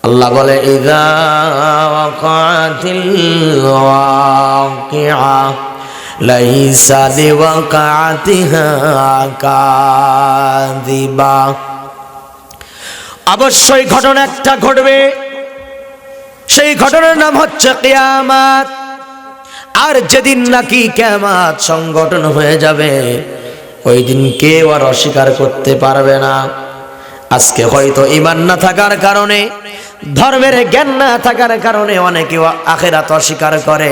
আল্লাহ বলে ইযা ওয়াকাতিল ওয়াকিআ লাইসা লিওয়াকাতিহা কাযিবা। অবশ্যই ঘটনা একটা ঘটবে, সেই ঘটনার নাম হচ্ছে কিয়ামত। আর যেদিন নাকি কিয়ামত সংগঠন হয়ে যাবে, ওই দিন কেউ আর অস্বীকার করতে পারবে না। আজকে হয়তো ঈমান না থাকার কারণে, ধর্মের জ্ঞান না থাকার কারণে অনেকে আখিরাত অস্বীকার করে।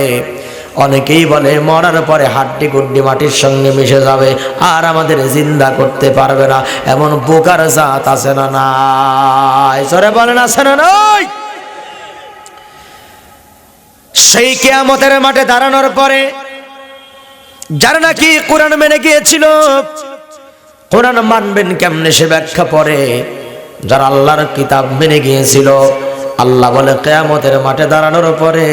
অনেকেই বলে মরার পরে হাড্ডি গুড্ডি মাটির সঙ্গে মিশে যাবে, আর আমাদের জিন্দা করতে পারবে না। এমন বোকার জাত আছে না নাই? জোরে বলেন আছে না নাই? সেই কিয়ামতের মাঠে দাঁড়ানোর পরে যারা নাকি কোরআন মেনে গিয়েছিল, কোরআন মানবেন কেমনে সে ব্যাখ্যা পরে। যারা আল্লাহর কিতাব মেনে গিয়েছিল, আল্লাহ বলে কিয়ামতের মাঠে দাঁড়ানোর পরে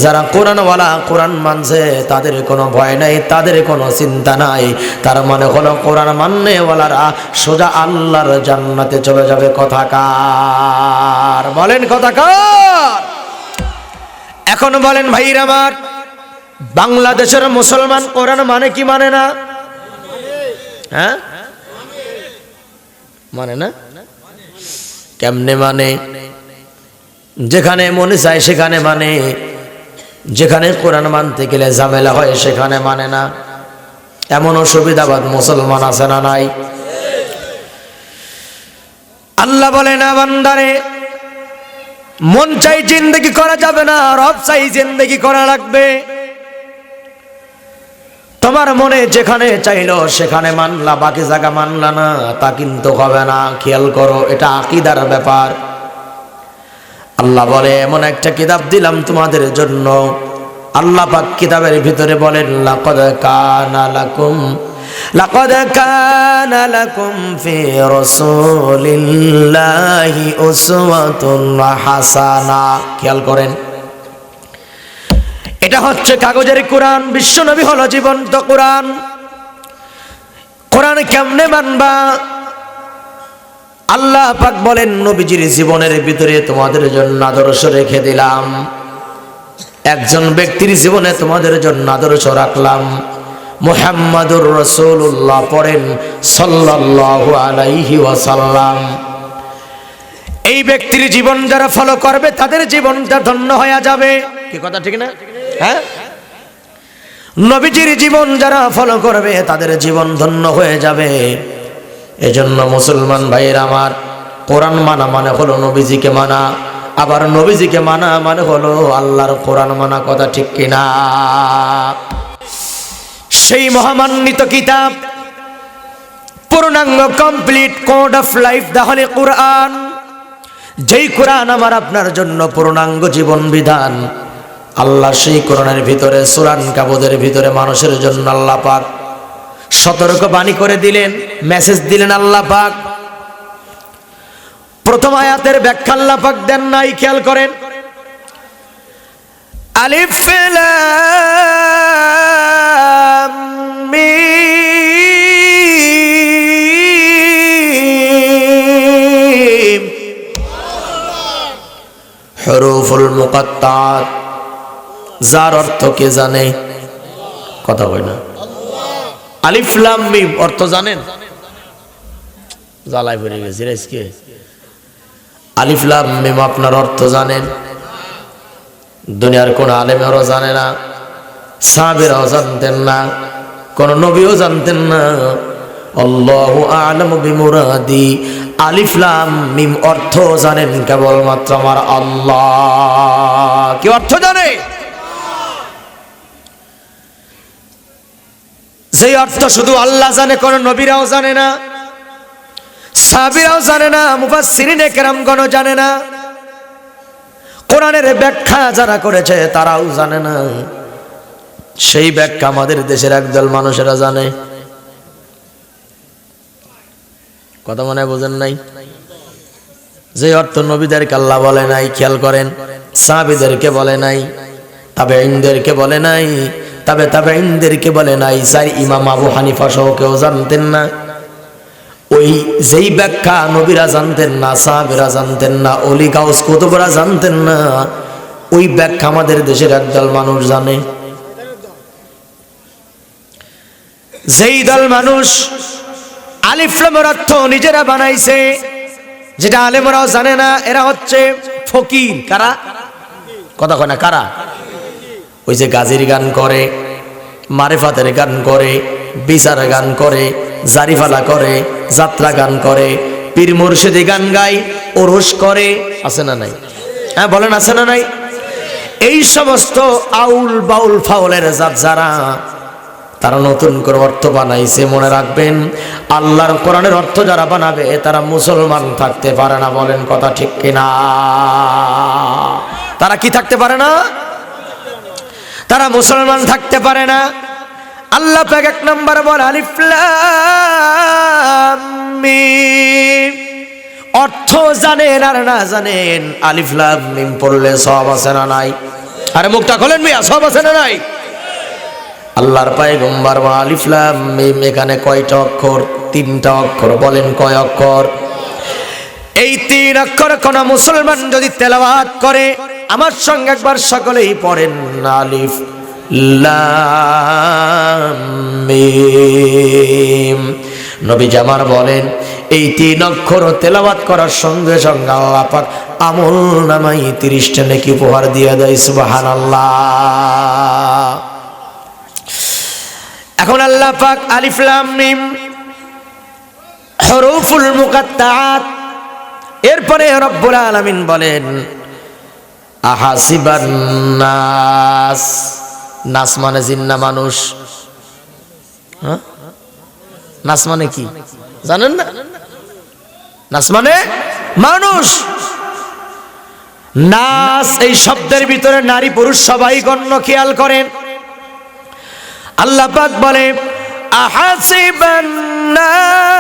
যারা কোরআনওয়ালা, কোরআন মানছে, তাদের কোনো ভয় নাই, তাদের কোনো চিন্তা নাই। তার মানে হলো কোরআন মাননেওয়ালারা সোজা আল্লাহর জান্নাতে চলে যাবে। কথাকার বলেন, কথাকার। এখন বলেন ভাইরা আমার, বাংলাদেশের মুসলমান কোরআন মানে কি মানে না? হ্যাঁ, মানে না? কেমনে মানে? যেখানে মনে চায় সেখানে মানে, যেখানে কোরআন মানতে গেলে ঝামেলা হয় সেখানে মানে না। এমন সুবিধাবাদ মুসলমান আছে না নাই? আল্লাহ বলে না বান্দারে, মন চাই জিন্দেগি করা যাবে না, রব চাই জিন্দেগি করা লাগবে। তোমার মনে যেখানে চাইলো সেখানে মানলা, বাকি জায়গা মানলা না, তা কিন্তু হবে না। খেয়াল করো, এটা আকীদার ব্যাপার। আল্লাহ বলে এমন একটা কিতাব দিলাম তোমাদের জন্য। আল্লাহ পাক কিতাবের ভিতরে বলেন লাকাদ কানা লাকুম ফি রাসূলিল্লাহি উসওয়াতুন হাসানা। খেয়াল করেন, এটা হচ্ছে কাগজের কোরআন, বিশ্বনবী হলো জীবন্ত কোরআন। কোরআন কেমনে মানবা? আল্লাহ পাক বলেন নবীজির জীবনের ভিতরে তোমাদের জন্য আদর্শ রেখে দিলাম। একজন ব্যক্তির জীবনে তোমাদের জন্য আদর্শ রাখলাম। মুহাম্মাদুর রাসূলুল্লাহ পড়েন সাল্লাল্লাহু আলাইহি ওয়াসাল্লাম। এই ব্যক্তির জীবন যারা ফলো করবে তাদের জীবনটা ধন্য হয়ে যাবে। কি কথা ঠিক না? হ্যাঁ, নবীজির জীবন যারা ফলো করবে তাদের জীবন ধন্য হয়ে যাবে। এজন্য মুসলমান ভাইয়েরা আমার, কোরআন মানা মানে হলো নবীজিকে মানা, আবার নবীজিকে মানা মানে হলো আল্লাহর কোরআন মানা। কথা ঠিক কিনা? সেই মহামান্বিত কিতাব, পূর্ণাঙ্গ কমপ্লিট কোড অফ লাইফ দা হোলি কোরআন, যেই কোরআন আমার আপনার জন্য পূর্ণাঙ্গ জীবন বিধান। আল্লাহ সেই কোরআনের ভিতরে, সূরা আনকাবুতের ভিতরে মানুষের জন্য আল্লাহ পাক সতর্ক বাণী করে দিলেন, মেসেজ দিলেন আল্লাহ পাক। প্রথম আয়াতের ব্যাখ্যা আল্লাহ পাক দেন নাই, খেয়াল করেন। আলিফ লাম মিম হুরুফুল মুকাত্তাত, যার অর্থ কে জানে? কথা হয় না। আলিফ লাম মিম অর্থ জানেন? জ্বালায় পড়ে গেছে আজকে। আলিফ লাম মিম আপনার অর্থ জানেন? দুনিয়ার কোন আলেমেরও জানে না, সাহাবীরাও জানতেন না, কোন নবীও জানতেন না। আল্লাহু আ'লামু বিমুরাদি। আলিফ লাম মিম অর্থ জানেন কেবলমাত্র আমার আল্লাহ। কি অর্থ জানে? যে অর্থ শুধু আল্লাহ জানে, কোন নবীরাও জানে না, সাহাবীরাও জানে না, মুফাসসিরিনে কেরামগণও জানে না, কোরআনের ব্যাখ্যা যারা করেছে তারাও জানে না। সেই ব্যাখ্যা আমাদের দেশের একদল মানুষেরা জানে। কথা মনে বোঝেন নাই? যে অর্থ নবীদেরকে আল্লাহ বলে নাই, খেয়াল করেন, সাহাবীদেরকে বলে নাই, তাবেঈনদেরকে বলে নাই, তাবেঈনদেরকে বলে নাই, স্যার ইমাম আবু হানিফা সহ কেউ জানতেন না। ওই যেই ব্যাখ্যা নবীরা জানতেন না, সাহাবীরা জানতেন না, ওলি গাউস কুতুবরা জানতেন না, ওই ব্যাখ্যা আমাদের দেশের একদল মানুষ জানে। যেই দল মানুষ আলিফ লামের অর্থ নিজেরা বানাইছে, যেটা আলেমরাও জানে না, এরা হচ্ছে ফকির। কারা? কথা কয় না, কারা? ওই যে গাজির গান করে, মারেফাতের গান করে, বিচার গান করে, জারিফালা করে, যাত্রা গান করে, পীর মুর্শিদি গান গায়, ওরস করে, আছে না নাই? হ্যাঁ বলেন, আছে না নাই? এই সমস্ত আউল বাউল ফাউলের জাত যারা, তারা নতুন করে অর্থ বানাইছে। মনে রাখবেন, আল্লাহর কোরআনের অর্থ যারা বানাবে তারা মুসলমান থাকতে পারে না। বলেন কথা ঠিক কিনা? তারা কি থাকতে পারে না? তারা মুসলমান থাকতে পারে না। আল্লাহ পাক এক নম্বর বল আলিফ লাম মিম। অর্থ জানেন আর না জানেন, আলিফ লাম মিম পড়লে সওয়াব আছে না নাই? আরে মুখটা খোলেন মিয়া, সওয়াব আছে না নাই? আল্লাহর পয়গম্বর আলিফ লাম মিম, এখানে কয়টা অক্ষর? 3টা অক্ষর। বলেন কয় অক্ষর? এই 3 অক্ষর কোন মুসলমান যদি তেলাওয়াত করে, আমার সঙ্গে একবার সকলেই পড়েন, আলিফ লাম মিম। নবী জামার বলেন, এই 3 অক্ষর তেলাওয়াত করার সঙ্গে সঙ্গে আল্লাহ পাক আমল নামাই 30টা নেকি উপহার দিয়ে দেয়। সুবহানাল্লাহ। এখন আল্লাহ পাক আলিফ লাম মিম হুরুফুল মুকাত্তাআত, এরপরে রব্বুল আলামিন বলেন আহাসিবান নাস। নাস মানে জিন্না মানুষ। হ্যাঁ, নাস মানে কি জানেন না? নাস মানে মানুষ। নাস এই শব্দের ভিতরে নারী পুরুষ সবাই গণ্য। খেয়াল করেন, আল্লাহ পাক বলে আহাসিবান নাস,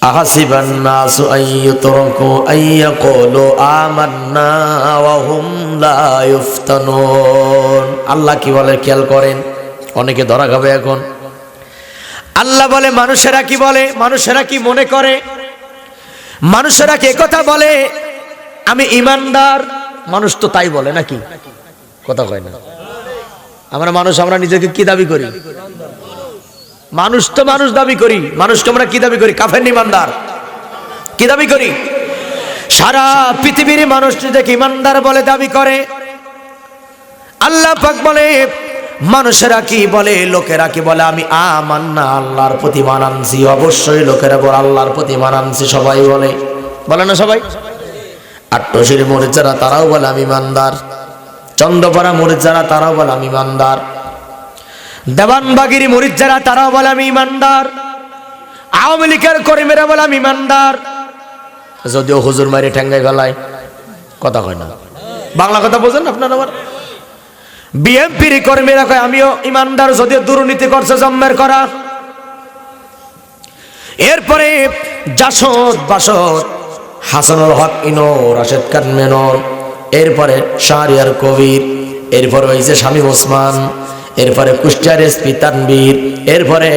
আহাসিবান নাস আইয়ুতরাকু আইয়াকুলু আমান্না ওয়া হুম লা ইফতানুন। আল্লাহ কি বলে খেয়াল করেন, অনেকে ধরা খাবে এখন। আল্লাহ বলে মানুষেরা কি বলে, মানুষেরা কি মনে করে, মানুষেরা কে কথা বলে আমি ইমানদার। মানুষ তো তাই বলে নাকি? কথা কয় না। আমরা নিজেকে কি দাবি করি? মানুষ তো মানুষ দাবি করি। মানুষকে আমরা কি দাবি করি? কাফের ইমানদার। কি দাবি করি? সারা পৃথিবীর মানুষ নিজেকে ইমানদার বলে দাবি করে। আল্লাহ পাক বলে মানুষেরা কি বলে, লোকেরা কি বলে, আমি আমান্না, আল্লাহর প্রতি ঈমান আনছি। অবশ্যই লোকেরা বলে আল্লাহর প্রতি ঈমান আনছি, সবাই বলে, বলে না সবাই? আট্টশির মুরিদ যারা, তারাও বলে আমি ইমানদার। চন্দ্রপাড়া মুরিদ যারা, তারাও বলে আমি ইমানদার। দেওয়ানবাগিরি মুরিদ যারা, তারাও বলে আমি ইমানদার। আওয়ামী লীগের কর্মীরা বলে আমি ইমানদার, যদিও হুজুর মারি ঠ্যাঙ্গাই গলায়। কথা কয় না, বাংলা কথা বোঝেন আপনারা? আবার বিএনপির কর্মীরা কয় আমিও ইমানদার, যদিও দুর্নীতি করছে জম্মের করা। এরপরে জাসদ বাসদ, হাসানুল হক ইনো, রাশেদ খান মেনন, এরপরে শাহরিয়ার কবির, এরপরে ওই যে শামীম ওসমান, এরপরে কুষ্টিয়ার এসপি তানবীর, এরপরে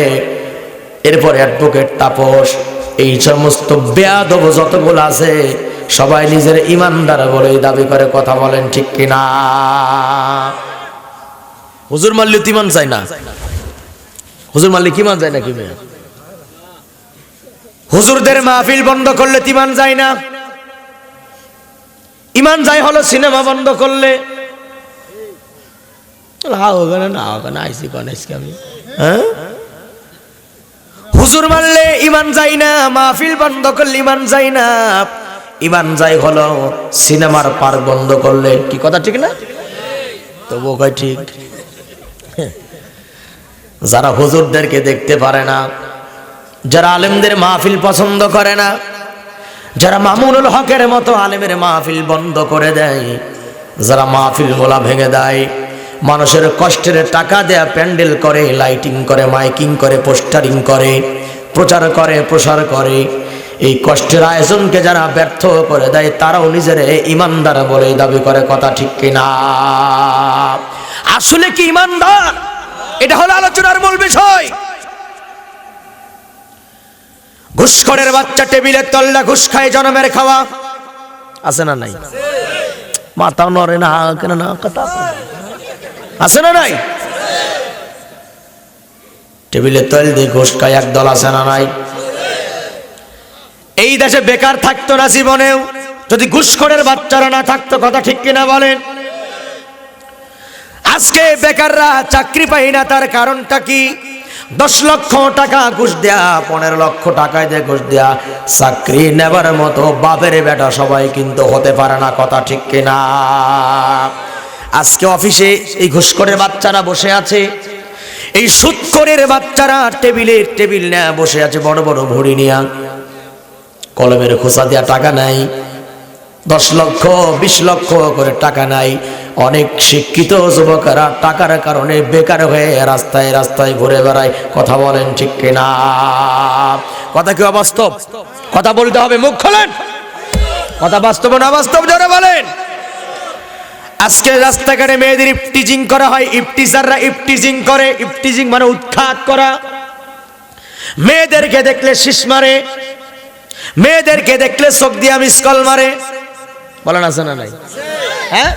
অ্যাডভোকেট তাপস। এই সমস্ত বেয়াদব যতগুলো আছে সবাই নিজের ইমানদার বলে দাবি করে। কথা বলেন ঠিক কিনা? হুজুর মারলে ইমান যায় না? হুজুর মারলে কি মান যায় না? কি মেয়ে হুজুরদের মাহফিল বন্ধ করলে ইমান যায় না? ইমান যায় হলো সিনেমা বন্ধ করলে। হুজুর মারলে ইমান যায় না, মাহফিল বন্ধ করলে ইমান যায় না। ইমান যায় হলো সিনেমার পার্ক বন্ধ করলে। কি কথা ঠিক না? তবু কয় ঠিক। যারা হুজুরদেরকে দেখতে পারে না, যারা আলেমদের মাহফিল পছন্দ করে না, যারা মামুনুল হকের মতো আলেমের মাহফিল বন্ধ করে দেয়, যারা মাহফিল গোলা ভেঙে দেয়, মানুষের কষ্টের টাকা দেয়া প্যান্ডেল করে, লাইটিং করে, মাইকিং করে, পোস্টারিং করে, প্রচার করে, প্রসার করে, এই কষ্টের আয়োজনকে যারা ব্যর্থ করে দেয় তারাও নিজের ইমানদার বলে দাবি করে, কথা ঠিক কিনা? আসলে কি ইমানদার? এটা হলো আলোচনার মূল বিষয়। ঘুষখোরের বাচ্চা টেবিলের তল্লা ঘুষ খায়, জনমের খাওয়া আছে না নাই? মাথা নড়ে না কেন? না কথা আছে না নাই? টেবিলের তল দিয়ে ঘুষ খায় একদল আছে না নাই? এই দেশে বেকার থাকতো না জীবনেও যদি ঘুষখোরের বাচ্চারা না থাকতো, কথা ঠিক কিনা বলেন? আজকে বেকাররা চাকরি পায় না, তার কারণটা কি? 10 লক্ষ টাকা ঘুষ দেয়া, 15 লক্ষ টাকায় দিয়ে ঘুষ দেয়া চাকরি নেবার মতো বাপের বেটা সবাই কিন্তু হতে পারে না, কথা ঠিক কিনা? আজকে অফিসে এই ঘুষখোরের বাচ্চারা বসে আছে, এই সুদখোরের বাচ্চারা টেবিল নিয়ে বসে আছে, বড় বড় ভুঁড়ি নিয়ে, কলমের খোসা দেওয়া টাকা নাই, 10 লক্ষ 20 লক্ষ করে টাকা নাই। অনেক শিক্ষিত যুবকেরা টাকার কারণে বেকার হয়ে রাস্তায় রাস্তায় ঘুরে বেড়ায়, কথা বলেন ঠিক কিনা? কথা কি অবাস্তব? কথা বলতে হবে, মুখ খোলেন। কথা বাস্তব না বাস্তব জোরে বলেন। আজকে রাস্তাঘাটে মেয়েদের ইফটিজিং করা হয়, ইফটিজাররা ইফটিজিং করে। ইফটিজিং মানে উৎখাত করা। মেয়েদেরকে দেখলে শীষ মারে, মেয়েদেরকে দেখলে চোখ দিয়া মিসকল মারে, বলেন আছে না নাই? হ্যাঁ,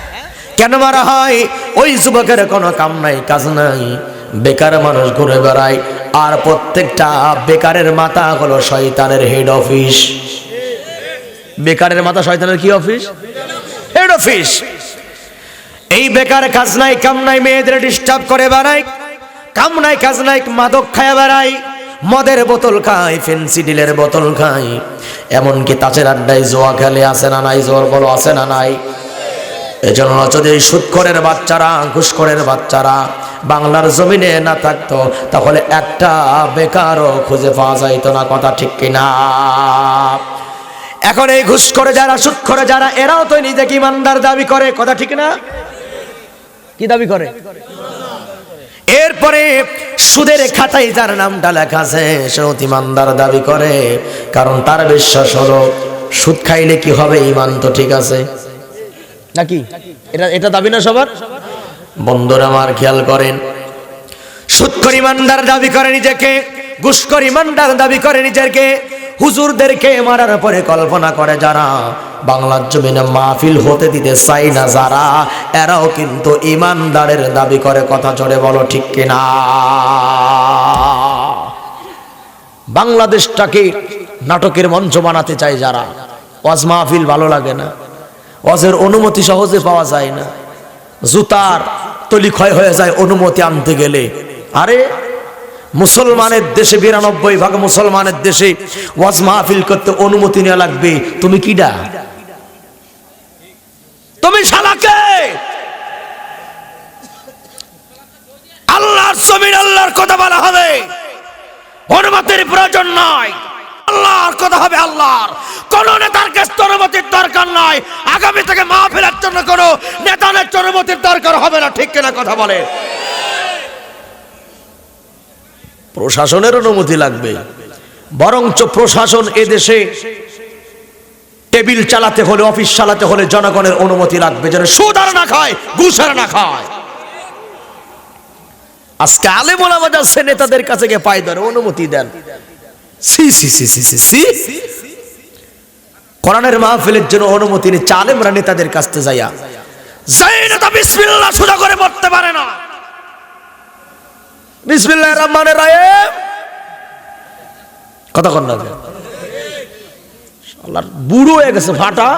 কেন মারা হয়? ওই যুবকের কোনো কাম নাই, কাজ নাই, বেকার মানুষ ঘুরে বেড়ায়, আর প্রত্যেকটা বেকারের মাথা হলো শয়তানের হেড অফিস। বেকারের মাথা শয়তানের কি অফিস? Head office. এই বেকার কাজ নাই কাম নাই, মেয়েদের ডিস্টার্ব করে বেড়ায়, কাম নাই কাজ নাই, মাদক খায় বেড়ায়, মদের বোতল খায়, ফেন্সিডিলের বোতল খায়, এমনকি তাচের আড্ডায় জোয়া খেলে, আছে না নাই? জোর বলো, আছে না নাই? এজন্য যদি সুদখোরের বাচ্চারা, ঘুষখোরের বাচ্চারা বাংলার জমিনে না থাকতো, তাহলে একটা বেকারও খুঁজে পাওয়া যাইতো না, কথা ঠিক কিনা? এখন এই ঘুষখোরে যারা, সুদখোরে যারা, এরাও তো নিজেকে ইমানদার দাবি করে, কথা ঠিক না? কি দাবি করে? এরপরে সুদের খাতায় যার নামটা লেখা আছে সেও ইমানদার দাবি করে, কারণ তার বিশ্বাস হলো সুদ খাইলে কি হবে, ইমান তো ঠিক আছে নাকি? এটা দাবি না সবার? বন্ধুরা আমার খেয়াল করেন, সুদখোর ইমানদার দাবি করে নিজেকে, ঘুষখোর ইমানদার দাবি করে নিজেকে, হুজুরদেরকে মারার পরে কল্পনা করে যারা, বাংলার জমিনে মাহফিল হতে দিতে চাই না যারা, এরাও কিন্তু ইমানদারের দাবি করে, কথা জোরে বলো ঠিক কিনা? বাংলাদেশটাকে নাটকের মঞ্চ বানাতে চাই যারা, ওয়াজ মাহফিল ভালো লাগে না, ওয়াজের অনুমতি সহজে পাওয়া যায় না, জুতার তলি ক্ষয় হয়ে যায় অনুমতি আনতে গেলে। আরে মুসলমানের দেশে, 92% মুসলমানের দেশে ওয়াজ মাহফিল করতে অনুমতি নেওয়া লাগবে, তুমি কিডা? তুমি শালাকে? আল্লাহর জমিন, আল্লাহর কথা বলা হবে, অনুমতির প্রয়োজন নাই, আল্লাহর কথা হবে আল্লাহর। কোন নেতার কাছে অনুমতির দরকার নাই, আগামী থেকে মাহফিলের জন্য কোন নেতার অনুমতির দরকার হবে না, ঠিক কিনা? কথা বলে। প্রশাসনের অনুমতি লাগবে, বরঞ্চ প্রশাসন এদেশে টেবিল চালাতে হলে, অফিস চালাতে হলে জনগণের অনুমতি লাগবে, যেন সুদ আর না খায়, ঘুষ আর না খায়। আজকে আলেম ওলামা যাচ্ছে নেতাদের কাছে গিয়ে পায় ধরে, অনুমতি দেন। সি সি সি সি সি সি, কোরআনের মাহফিলের জন্য অনুমতি নিচ্ছে আলেমরা নেতাদের কাছে যাইয়া, যাই নেতা বিসমিল্লাহ সোজা করে পড়তে পারে না, বিসমিল্লাহির রহমানির রহিম, কথা কন না, আল্লাহর বুড়ো হয়ে গেছে ফাটা,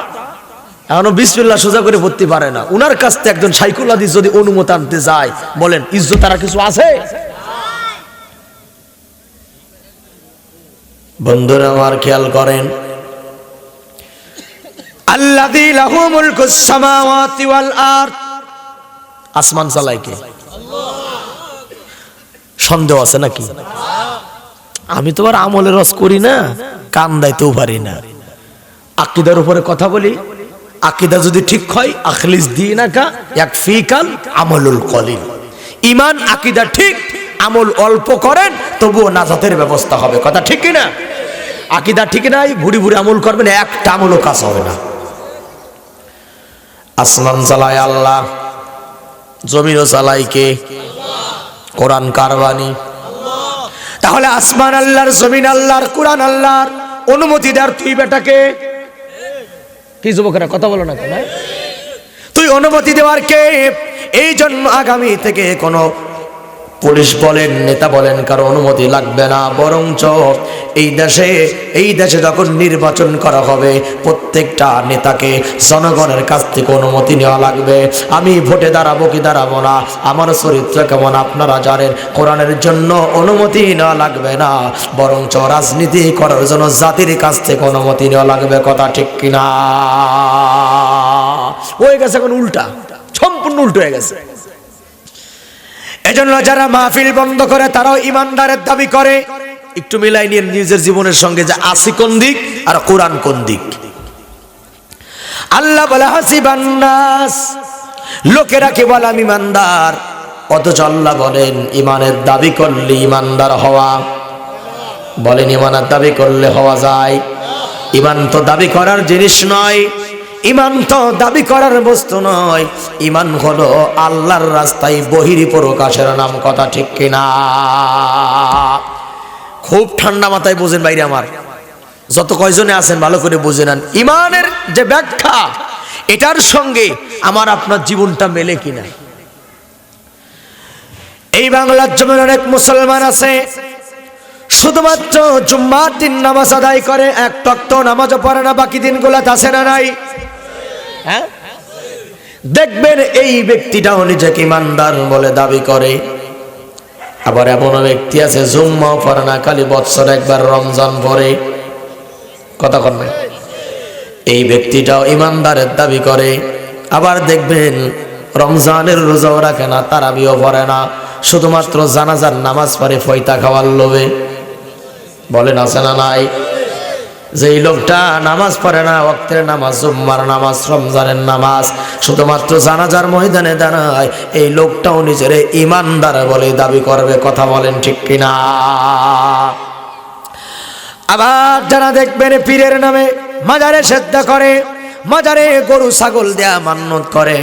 এখনো বিসমিল্লাহ সোজা করে পড়তে পারে না। উনার কাছ থেকে একজন শাইখুল হাদিস যদি অনুমতি আনতে যায়, বলেন ইজ্জত আর কিছু আছে? বন্ধুরা আমার খেয়াল করেন, আল্লাযী লাহু মুলকুস সামাওয়াতি ওয়াল আরদ, আসমান চালায় কে? সন্দেহ আছে নাকি? আমি তো আর আমলের রস করি না, কান দাইতেও পারি না, আকীদার উপরে কথা বলি, আকীদা যদি ঠিক হয়, আখলিস দীনাকা ইয়াকফিকাল আমলুল কলিল, ঈমান আকীদা ঠিক, আমল অল্প করেন তবুও নাজাতের ব্যবস্থা হবে, কথা ঠিক কি না? আকীদা ঠিক নাই, ভুড়ি ভুড়ি আমল করবেন, একটা আমলও কাজ হবে না। আসমান চালায় আল্লাহ, জমিনও চালায় কে? কোরআন কার বাণী? তাহলে আসমান আল্লাহর, জমিন আল্লাহর, কোরআন আল্লাহর, অনুমতি দেওয়ার তুই বেটাকে? কি যুবকেরা কথা বলো না কেন? তুই অনুমতি দেওয়ার কে? এই জন্য আগামী থেকে কোনো পুলিশ বলেন, নেতা বলেন, কারো অনুমতি লাগবে না। বরঞ্চ এই দেশে যখন নির্বাচন করা হবে, প্রত্যেকটা নেতাকে জনগণের কাছ থেকে অনুমতি নেওয়া লাগবে। আমি ভোটে দাঁড়াবো কি দাঁড়াবো না, আমার চরিত্র কেমন আপনারা জানেন। কোরআনের জন্য অনুমতি নেওয়া লাগবে না, বরঞ্চ রাজনীতি করার জন্য জাতির কাছ থেকে অনুমতি নেওয়া লাগবে। কথা ঠিক কিনা? হয়ে গেছে এখন উল্টা, সম্পূর্ণ উল্টো হয়ে গেছে। এজন্য যারা মাহফিল বন্ধ করে তারাও ইমানদারের দাবি করে। একটু মিলাই নিয়ে নিজের জীবনের সঙ্গে, যে আসি কোন দিক আর কোরআন কোন দিক। আল্লাহ বলে হাসিবান নাস, লোকেরা কি বলে আমি ইমানদার, অথচ আল্লাহ বলেন ইমানের দাবি করলে ইমানদার হওয়া, বলেন ইমানের দাবি করলে হওয়া যায়? ইমান তো দাবি করার জিনিস নয়, ইমান তো দাবি করার বস্তু নয়। ইমান হলো আল্লাহর রাস্তায় বহিঃপ্রকাশের নাম। কথা ঠিক কিনা? খুব ঠান্ডা মাথায় বোঝেন বাইরে আমার, যত কয়জনে আছেন ভালো করে বুঝে নেন। ইমানের যে ব্যাখ্যা, এটার সঙ্গে আমার আপনার জীবনটা মেলে কিনা। এই বাংলার জমিনে অনেক মুসলমান আছে, শুধুমাত্র জুম্মার দিন নামাজ আদায় করে, এক ওয়াক্ত নামাজও পড়ে না। বাকি দিনগুলোতে আছে না নাই? হ্যাঁ, দেখবেন এই ব্যক্তিটাও নিজেকে ইমানদার বলে দাবি করে। আবার এমন ব্যক্তি আছে জুম্মাও পড়ে না, খালি বৎসর একবার রমজান পড়ে। কথা কন না? এই ব্যক্তিটাও ইমানদারের দাবি করে। আবার দেখবেন রমজানের রোজাও রাখে না, তারাবিও পড়ে না, শুধুমাত্র জানাজার নামাজ পড়ে ফয়তা খাওয়ার লোভে। বলেন আছে না নাই? যে এই লোকটা নামাজ পড়ে না, ওয়াক্তের নামাজ, জুম্মার নামাজ, রমজানের নামাজ, শুধুমাত্র জানাজার ময়দানে দাঁড়ায়, এই লোকটাও নিজের ইমানদার বলে দাবি করবে। কথা বলেন ঠিক কিনা? আবার যারা দেখবেন পীরের নামে মাজারে সেজদা করে, মাজারে গরু ছাগল দেয়া মান্নত করে,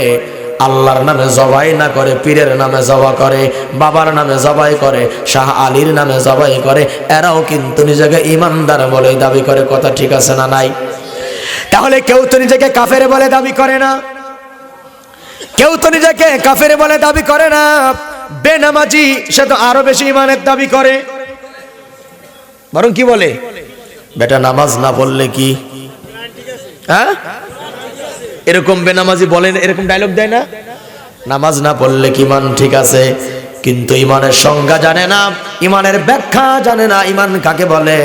আল্লাহর নামে জবাই না করে পীরের নামে জবা করে, বাবার নামে জবাই করে, শাহ আলীর নামে জবাই করে, এরাও কিন্তু নিজেকে ইমানদার বলে দাবি করে। কথা ঠিক আছে না নাই? তাহলে কেউ তো নিজেকে কাফের বলে দাবি করে না, কেউ তো নিজেকে কাফের বলে দাবি করে না। বেনামাজি সে তো আরো বেশি ইমানের দাবি করে, বরং কি বলে, বেটা নামাজ না পড়লে কি, হ্যাঁ এরকম বেনামাজি বলেন, এরকম ডায়লগ দেয় না, নামাজ না পড়লে কি ইমান ঠিক আছে। কিন্তু ইমানের সংজ্ঞা জানে না, ইমানের ব্যাখ্যা জানে না, ইমান কাকে বলে।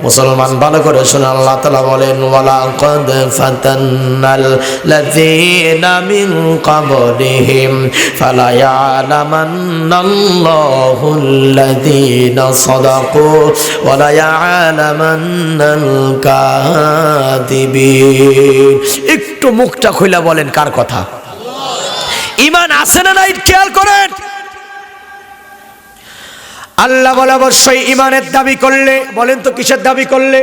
মুসলমান ভালো করে শুনে, আল্লাহ তাআলা বলেন ওয়ালাকাদ ফাতান্নাল লাযীনা মিন ক্বাবলিহিম ফালা ইয়ালামান্নাল্লাহুল লাযীনা সাদাকু ওয়া লা ইয়ালামান্নাল কাযিবিন। একটু মুখটা খুলে বলেন কার কথা? ইমান আছে না নাই খেয়াল করেন। আল্লাহ বলে অবশ্যই ইমানের দাবি করলে, বলেন তো কিসের দাবি করলে?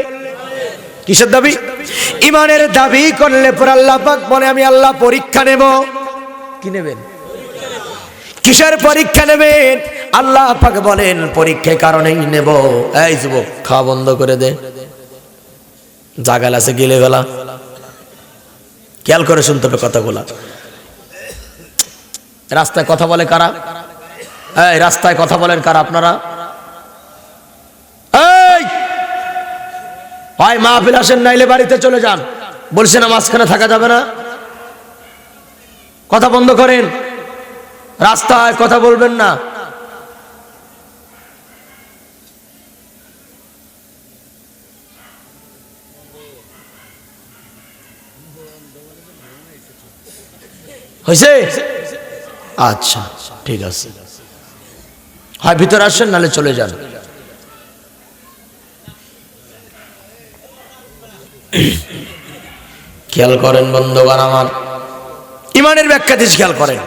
কিসের দাবি? ইমানের দাবি করলে পরে আল্লাহ পাক বলে আমি আল্লাহ পরীক্ষা নেব। কি নেবেন? কিসের পরীক্ষা নেবেন? আল্লাহ পাক বলেন পরীক্ষার কারণেই নেব। এই যুবক, খাওয়া বন্ধ করে দে, জাগাল আছে গিলে গেলা, খেয়াল করে শুনতে হবে কথাগুলা। রাস্তায় কথা বলে কারা? এই রাস্তায় কথা বলেন কারা আপনারা? এই হয় মাহফিল আসেন, নাইলে বাড়িতে চলে যান। বলছে না মাঝখানে থাকা যাবে না, কথা বন্ধ করেন, রাস্তায় কথা বলবেন না। হয়েছে? আচ্ছা ঠিক আছে, হয় ভিতরে আসেন নালে চলে যান। খেয়াল করেন বন্ধুগণ আমার, ইমানের ব্যাখ্যা দিস খেয়াল করেন।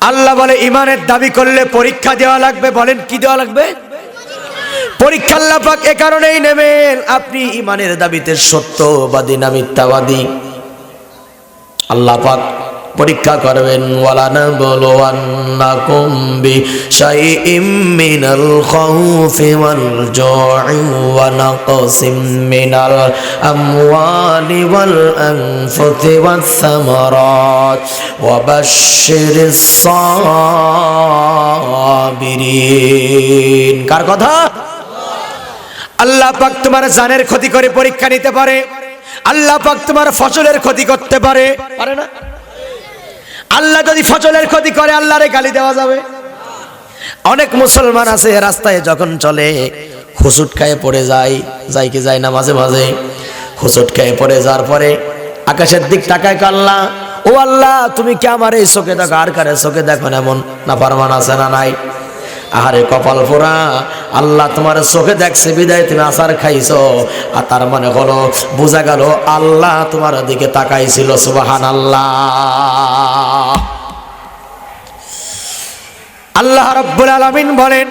আল্লাহ বলে ইমানের দাবি করলে পরীক্ষা দেওয়া লাগবে। বলেন কি দেওয়া লাগবে? পরীক্ষা আল্লাহ পাক এ কারণেই নেবেন, আপনি ইমানের দাবিতে সত্যবাদী না মিথ্যাবাদী। আল্লাহ পাক পরীক্ষা করবেন, ওয়ালানাবলুওয়ান্নাকুম বিশাইইম মিনাল খাউফি ওয়াল জু'i ওয়া নাকসিম মিনাল আমওয়ালি ওয়াল আনফুসি ওয়াস সামারাত ওয়া বাশশিরিস সাবিরিন। কার কথা? আল্লাহ পাক তোমার জানের ক্ষতি করে পরীক্ষা নিতে পারে, আল্লাহ পাক তোমার ফসলের ক্ষতি করতে পারে, পারে না? আল্লাহ যদি ফসলের ক্ষতি করে আল্লাহরে গালি দেওয়া যাবে? অনেক মুসলমান আছে রাস্তায় যখন চলে হুসুট খায় পড়ে যায়, যায় কি যায় না মাঝে মাঝে, হুসুট খায় পড়ে যাওয়ার পরে আকাশের দিক তাকায়, আল্লাহ ও আল্লাহ তুমি কি আমার এই চোখে দেখো, আর কারে চোখে দেখো না? এমন না ফারমান আছে না নাই? আরে কপাল পোড়া, আল্লাহ তোমার চোখে দেখছে বিদায় তুমি আসার খাইছো, আর তার মানে হলো বোঝা গেল আল্লাহ তোমার দিকে তাকাইছিল। সুবহানাল্লাহ। আল্লাহ রাব্বুল আলামিন বলেন,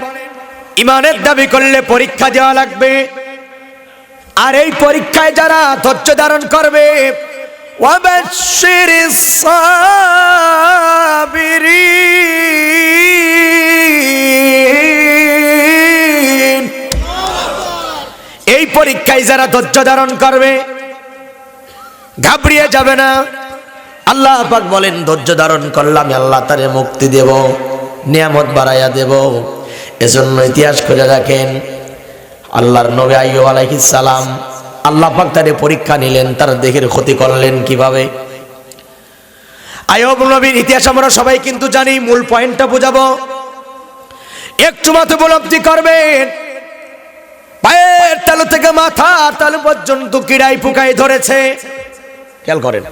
ইমানের দাবি করলে পরীক্ষা দেওয়া লাগবে, আর এই পরীক্ষায় যারা ধৈর্য ধারণ করবে, ওয়াবাশশিরিস সাবিরিন, এই পরীক্ষায় যারা ধৈর্য ধারণ করবে ঘাবড়িয়ে যাবে না। আল্লাহ পাক বলেন, ধৈর্য ধারণ করলে আমি আল্লাহ তারে মুক্তি দেব, নিয়ামত বাড়াইয়া দেব। এজন্য ইতিহাস খুঁজে রাখেন, আল্লাহর নবী আইয়ুব আলাইহিস সালাম, আল্লাহ পাক তারে পরীক্ষা নিলেন, তার দেহের ক্ষতি করলেন কিভাবে। আইয়ুব নবীর ইতিহাস আমরা সবাই কিন্তু জানি, মূল পয়েন্টটা বোঝাবো, একটু মাত্র উপলব্ধি করবেন। পায়ের তালু থেকে মাথার তালু পর্যন্ত কিড়াই পোকাই ধরেছে। খেয়াল করেন,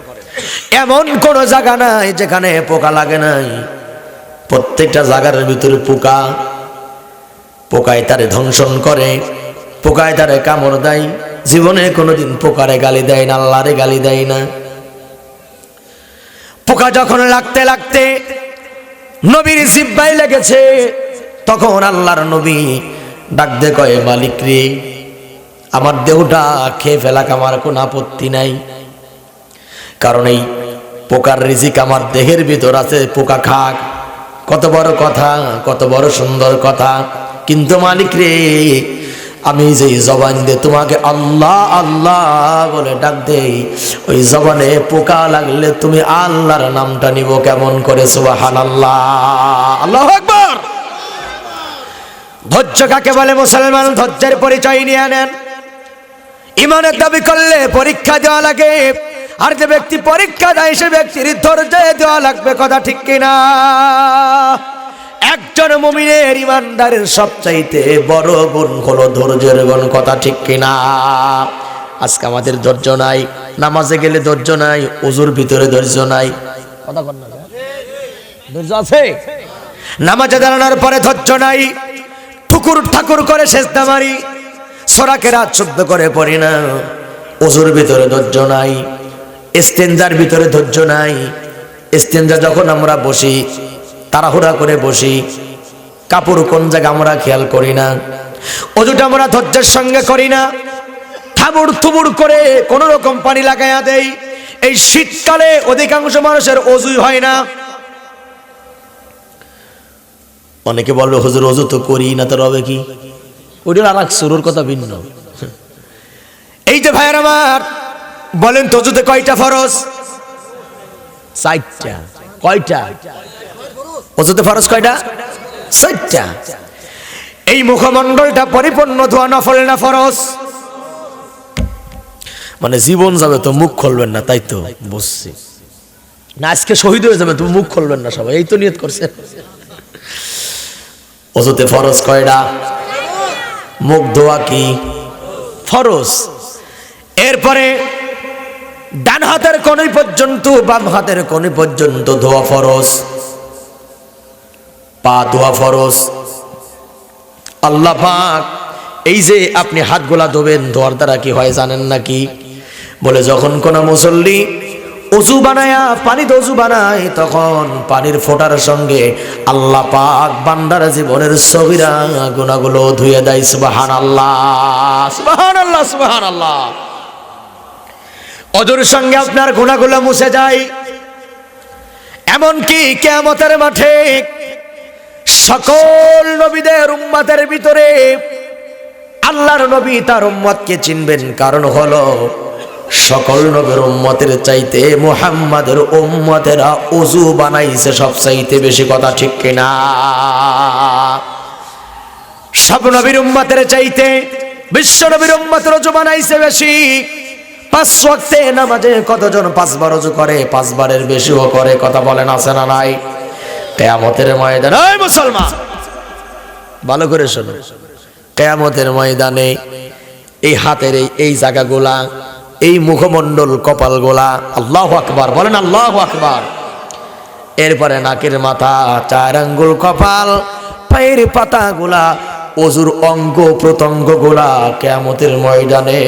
এমন কোন জায়গা নাই যেখানে পোকা লাগে নাই, প্রত্যেকটা জায়গার ভিতরে পোকা, পোকায় তারে ধ্বংসন করে, পোকায় তারে কামড় দেয়। জীবনে কোনোদিন পোকারে গালি দেয় না, আল্লাহরে গালি দেয় না। পোকা যখন লাগতে লাগতে নবীর জিহ্বায় লেগেছে, তখন আল্লাহর নবী ডাক দিয়ে কয়, মালিক রে, আমার দেহটা খেয়ে ফেলাক আমার কোনো আপত্তি নাই, কারণ এই পোকার রিজিক আমার দেহের ভিতর আছে, পোকা খাক। কত বড় কথা, কত বড় সুন্দর কথা। কিন্তু মালিক রে, আমি যে জবান দিয়ে তোমাকে আল্লাহ আল্লাহ বলে ডাক দেই, ওই জবানে পোকা লাগলে তুমি আল্লাহর নামটা নিব কেমন করে? সুবহানাল্লাহ, আল্লাহু আকবার। ধৈর্য কাকে বলে মুসলমান? ধৈর্যের পরিচয় নিয়ে নেন। ইমানের দাবি করলে পরীক্ষা দেওয়া লাগে, আর যে ব্যক্তি পরীক্ষা দেয় সে ব্যক্তির ধৈর্য দেওয়া লাগবে। কথা ঠিক কিনা? একজন মুমিনের ইমানদারের সবচাইতে বড় গুণ হলো ধৈর্যের গুণ। কথা ঠিক কিনা? আজকে আমাদের ধৈর্য নাই, নামাজে গেলে ধৈর্য নাই, ওযুর ভিতরে ধৈর্য নাই। কথা বল না, ধৈর্য আছে? নামাজে দাঁড়ানোর পরে ধৈর্য নাই, ঠুকুর ঠাকুর করে সেজদা মারি, সূরা কেরাত শুদ্ধ করে পড়ি না, ওযুর ভিতরে ধৈর্য নাই, ইস্তেনজার ভিতরে ধৈর্য নাই। ইস্তেনজা যখন আমরা বসি তাড়াহুড়া করে বসি, কাপড় কোন জায়গা আমরা খেয়াল করি না, ওযুটা আমরা ধৈর্যের সঙ্গে করি না, থাবুড় থুবুড় করে কোন রকম পানি লাগাইয়া দেই। এই শীতকালে অধিকাংশ মানুষের ওযুই হয় না। অনেকে বলবে, হুজুর ওযু তো করি না, তো রবে কি? ওইটার আর এক শুরুর কথা ভিন্ন। এই যে ভাইয়ের আমার, বলেন তো ওযুতে কয়টা ফরজ? 4টা। কয়টা? ওযুতে ফরজ কয়টা? 4টা। এই মুখমণ্ডলটা পরিপূর্ণ ধোয়া নফল না ফরজ? মানে জীবন যাবে তো মুখ খুলবেন না, তাই তো বুঝছি না। আজকে শহীদ হয়ে যাবে তো মুখ খুলবেন না সবাই, এই তো নিয়ত করছে। ওযুতে ফরজ কয়টা? মুখ ধোয়া কি ফরজ। এরপরে ডান হাতের কোণী পর্যন্ত বাম হাতের কোণী পর্যন্ত ধোয়া ফরজ, পা ধোয়া ফরজ। আল্লাহ পাক এই যে আপনি হাতগুলা ধোবেন, ধোয়ার দ্বারা কি হয় জানেন নাকি? বলে যখন কোন মুসল্লি অজু বানায়া পানিতে অজু বানায়, তখন পানির ফোঁটার সঙ্গে আল্লাহ পাক বান্দার জীবনের সগীরা গুনাহগুলো ধুয়ে দেয়। সুবহানাল্লাহ, সুবহানাল্লাহ, সুবহানাল্লাহ। অজুর সঙ্গে আপনার গুনাহগুলো মুছে যায়। এমনকি কিয়ামতের মাঠে সকল নবীদের উম্মতের ভিতরে আল্লাহর নবী তার উম্মতকে চিনবেন, কারণ হলো সকল নবীর উম্মতের চাইতে মুহাম্মাদের উম্মতেরা ওযু বানাইছে সবচাইতে বেশি। কথা ঠিক কিনা? সব নবীর উম্মতের চাইতে বিশ্ব নবীর উম্মতের ওযু বানাইছে বেশি। 5 ওয়াক্তে নামাজে কতজন 5 বার ওযু করে? 5 বারের বেশিও করে। কথা বলেন আছে না নাই? কিয়ামতের ময়দানে এই মুসলমান ভালো করে শোনো, কিয়ামতের ময়দানে এই হাতের এই জায়গাগুলা, এই মুখমণ্ডল, কপালগুলা, আল্লাহু আকবার বলেন, আল্লাহু আকবার। এরপরে নাকের মাথা, 4 আঙ্গুল কপাল, পায়ের পাতাগুলা, ওযুর অঙ্গ প্রত্যঙ্গগুলা কিয়ামতের ময়দানে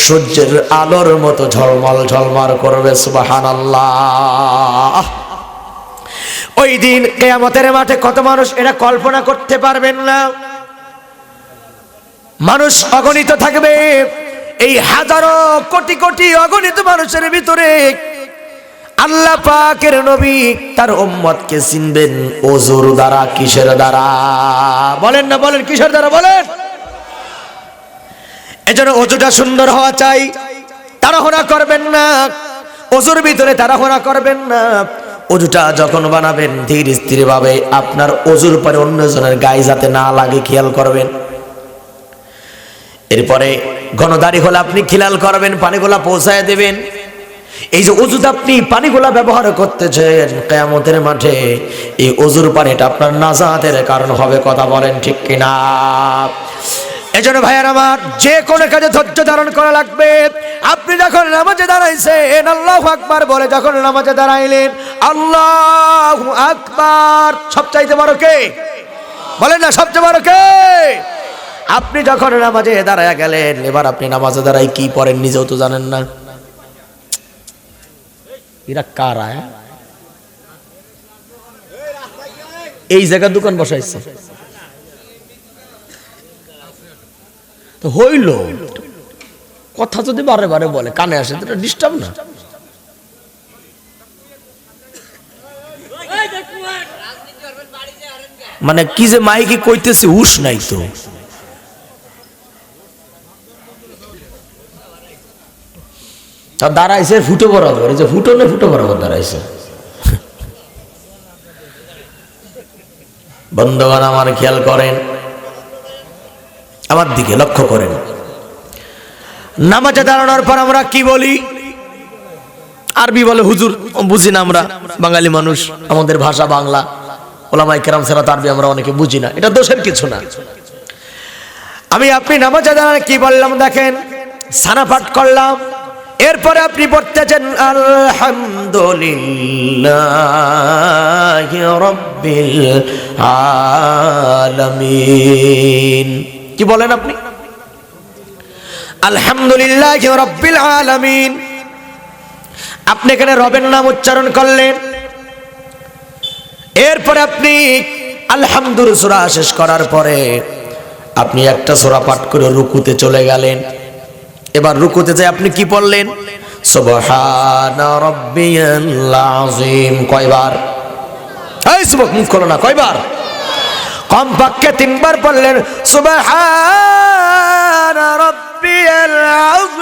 সূর্যের আলোর মতো ঝলমল ঝলমল করবে। সুবহানাল্লাহ। ওই দিন কিয়ামতের মাঠে কত মানুষ, এটা কল্পনা করতে পারবেন না। মানুষ অগণিত থাকবে। এই হাজারো কোটি কোটি অগণিত মানুষের ভিতরে আল্লাহ পাকের নবী তার উম্মতকে চিনবেন ওযুর দ্বারা। কিসের দ্বারা? বলেন না, বলেন কিসের দ্বারা বলেন। এজন্য ওযুটা সুন্দর হওয়া চাই। তাড়াহুড়া করবেন না, ওযুর ভিতরে তাড়াহুড়া করবেন না। ওযুটা যখন বানাবেন ধীর স্থির ভাবে, আপনার ওযুর পরে অন্যজনের গায়ে যাতে না লাগে খেয়াল করবেন। এরপরে ঘনদারি হলে আপনি খেয়াল করবেন, পানিগুলা পৌঁছায় দেবেন। এই যে ওযুতে আপনি পানিগুলা ব্যবহার করতেছেন কিয়ামতের মাঠে, এই ওযুর পানিটা আপনার নাজাতের কারণ হবে। কথা বলেন ঠিক কিনা? এজন্য ভাইয়ার আমার, যে কোনো কাজে ধৈর্য ধারণ করা লাগবে। আপনি যখন নামাজে দাঁড়াইছেন আল্লাহু আকবার বলে যখন নামাজে দাঁড়াইলেন, আল্লাহু আকবার সবচাইতে বড় কে? বলেন না, সবচেয়ে বড় কে? আপনি যখন নামাজে দাঁড়ায় গেলেন, এবার আপনি নামাজে দাঁড়াই কি পড়েন নিজেও তো জানেন না। এরা কারা? এই জায়গায় দোকান বসাইছে তো হইল, কথা যদি বারে বারে বলে কানে আসে তো ডিস্টার্ব না। মানে কি যে মাইকে কইতেছে হুশ নাই তো। দাঁড়াইছে ফুটো বরাবর, এই যে ফুটো না ফুটো বরাবর দাঁড়াইছে। বন্ধুগণ আমার খেয়াল করেন, আমার দিকে লক্ষ্য করেন। নামাজে দাঁড়ানোর পর আমরা কি বলি? আরবি বলে হুজুর, বুঝি না আমরা বাঙালি মানুষ, আমাদের ভাষা বাংলা, ওলামায়ে কেরাম ছাড়া আরবি আমরা অনেকে বুঝি না। এটা দোষের কিছু না। আমি আপনি নামাজে দাঁড়ানো কি বললাম দেখেন, সানা পাঠ করলাম, এরপরে আপনি পড়তেছেন আলহামদুলিল্লাহি রাব্বিল আলামিন। কি বলেন আপনি? আলহামদুলিল্লাহি রাব্বিল আলামিন। আপনি এখানে রবের নাম উচ্চারণ করলেন, এরপরে আপনি আলহামদুলিল্লাহ সূরা শেষ করার পরে আপনি একটা সূরা পাঠ করে রুকুতে চলে গেলেন। এবার রুকুতে যাই আপনি কি পড়লেন? সুবহানা রাব্বিয়াল আযীম। কয়বার? এই সুবহ মুখ খোলো না, কয়বার? কমপক্ষে 3 বার পড়লেন সুবহানা রাব্বিয়াল আযীম।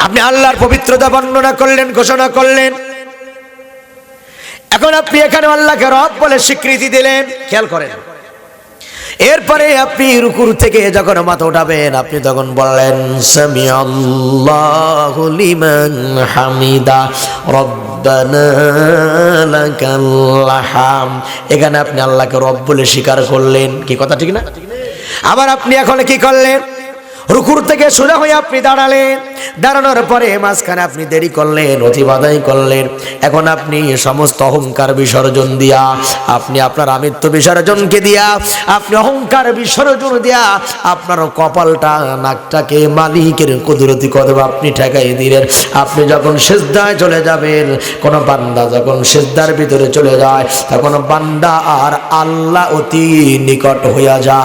আপনি আল্লাহর পবিত্রতা বর্ণনা করলেন, ঘোষণা করলেন। এখন আপনি এখানে আল্লাহকে রব বলে স্বীকৃতি দিলেন। খেয়াল করেন, এরপরে আপনি রুকুর থেকে যখন মাথা উঠাবেন আপনি তখন বললেন সামিআল্লাহু লিমান হামিদা রব্বানা লাকাল হামদ। এখানে আপনি আল্লাহকে রব বলে স্বীকার করলেন। কি কথা ঠিক না? আবার আপনি এখন কি করলেন? রুকুর থেকে সোজা হয়ে আপনি দাঁড়ালেন, দাঁড়ানোর পরে মাঝখানে আপনি দেরি করলেন, অতিবাদাই করলেন। এখন আপনি সমস্ত অহংকার বিসর্জন দিয়া, আপনি আপনার আমিত্ব বিসর্জনকে দিয়া, আপনি অহংকার বিসর্জন দিয়া আপনার কপালটা নাকটাকে মালিকের কুদরতি কদমে আপনি ঠেকাই দিলেন। আপনি যখন সিজদায় চলে যাবেন, কোন বান্দা যখন সিজদার ভিতরে চলে যায়, তখন বান্দা আর আল্লাহ অতি নিকট হইয়া যায়।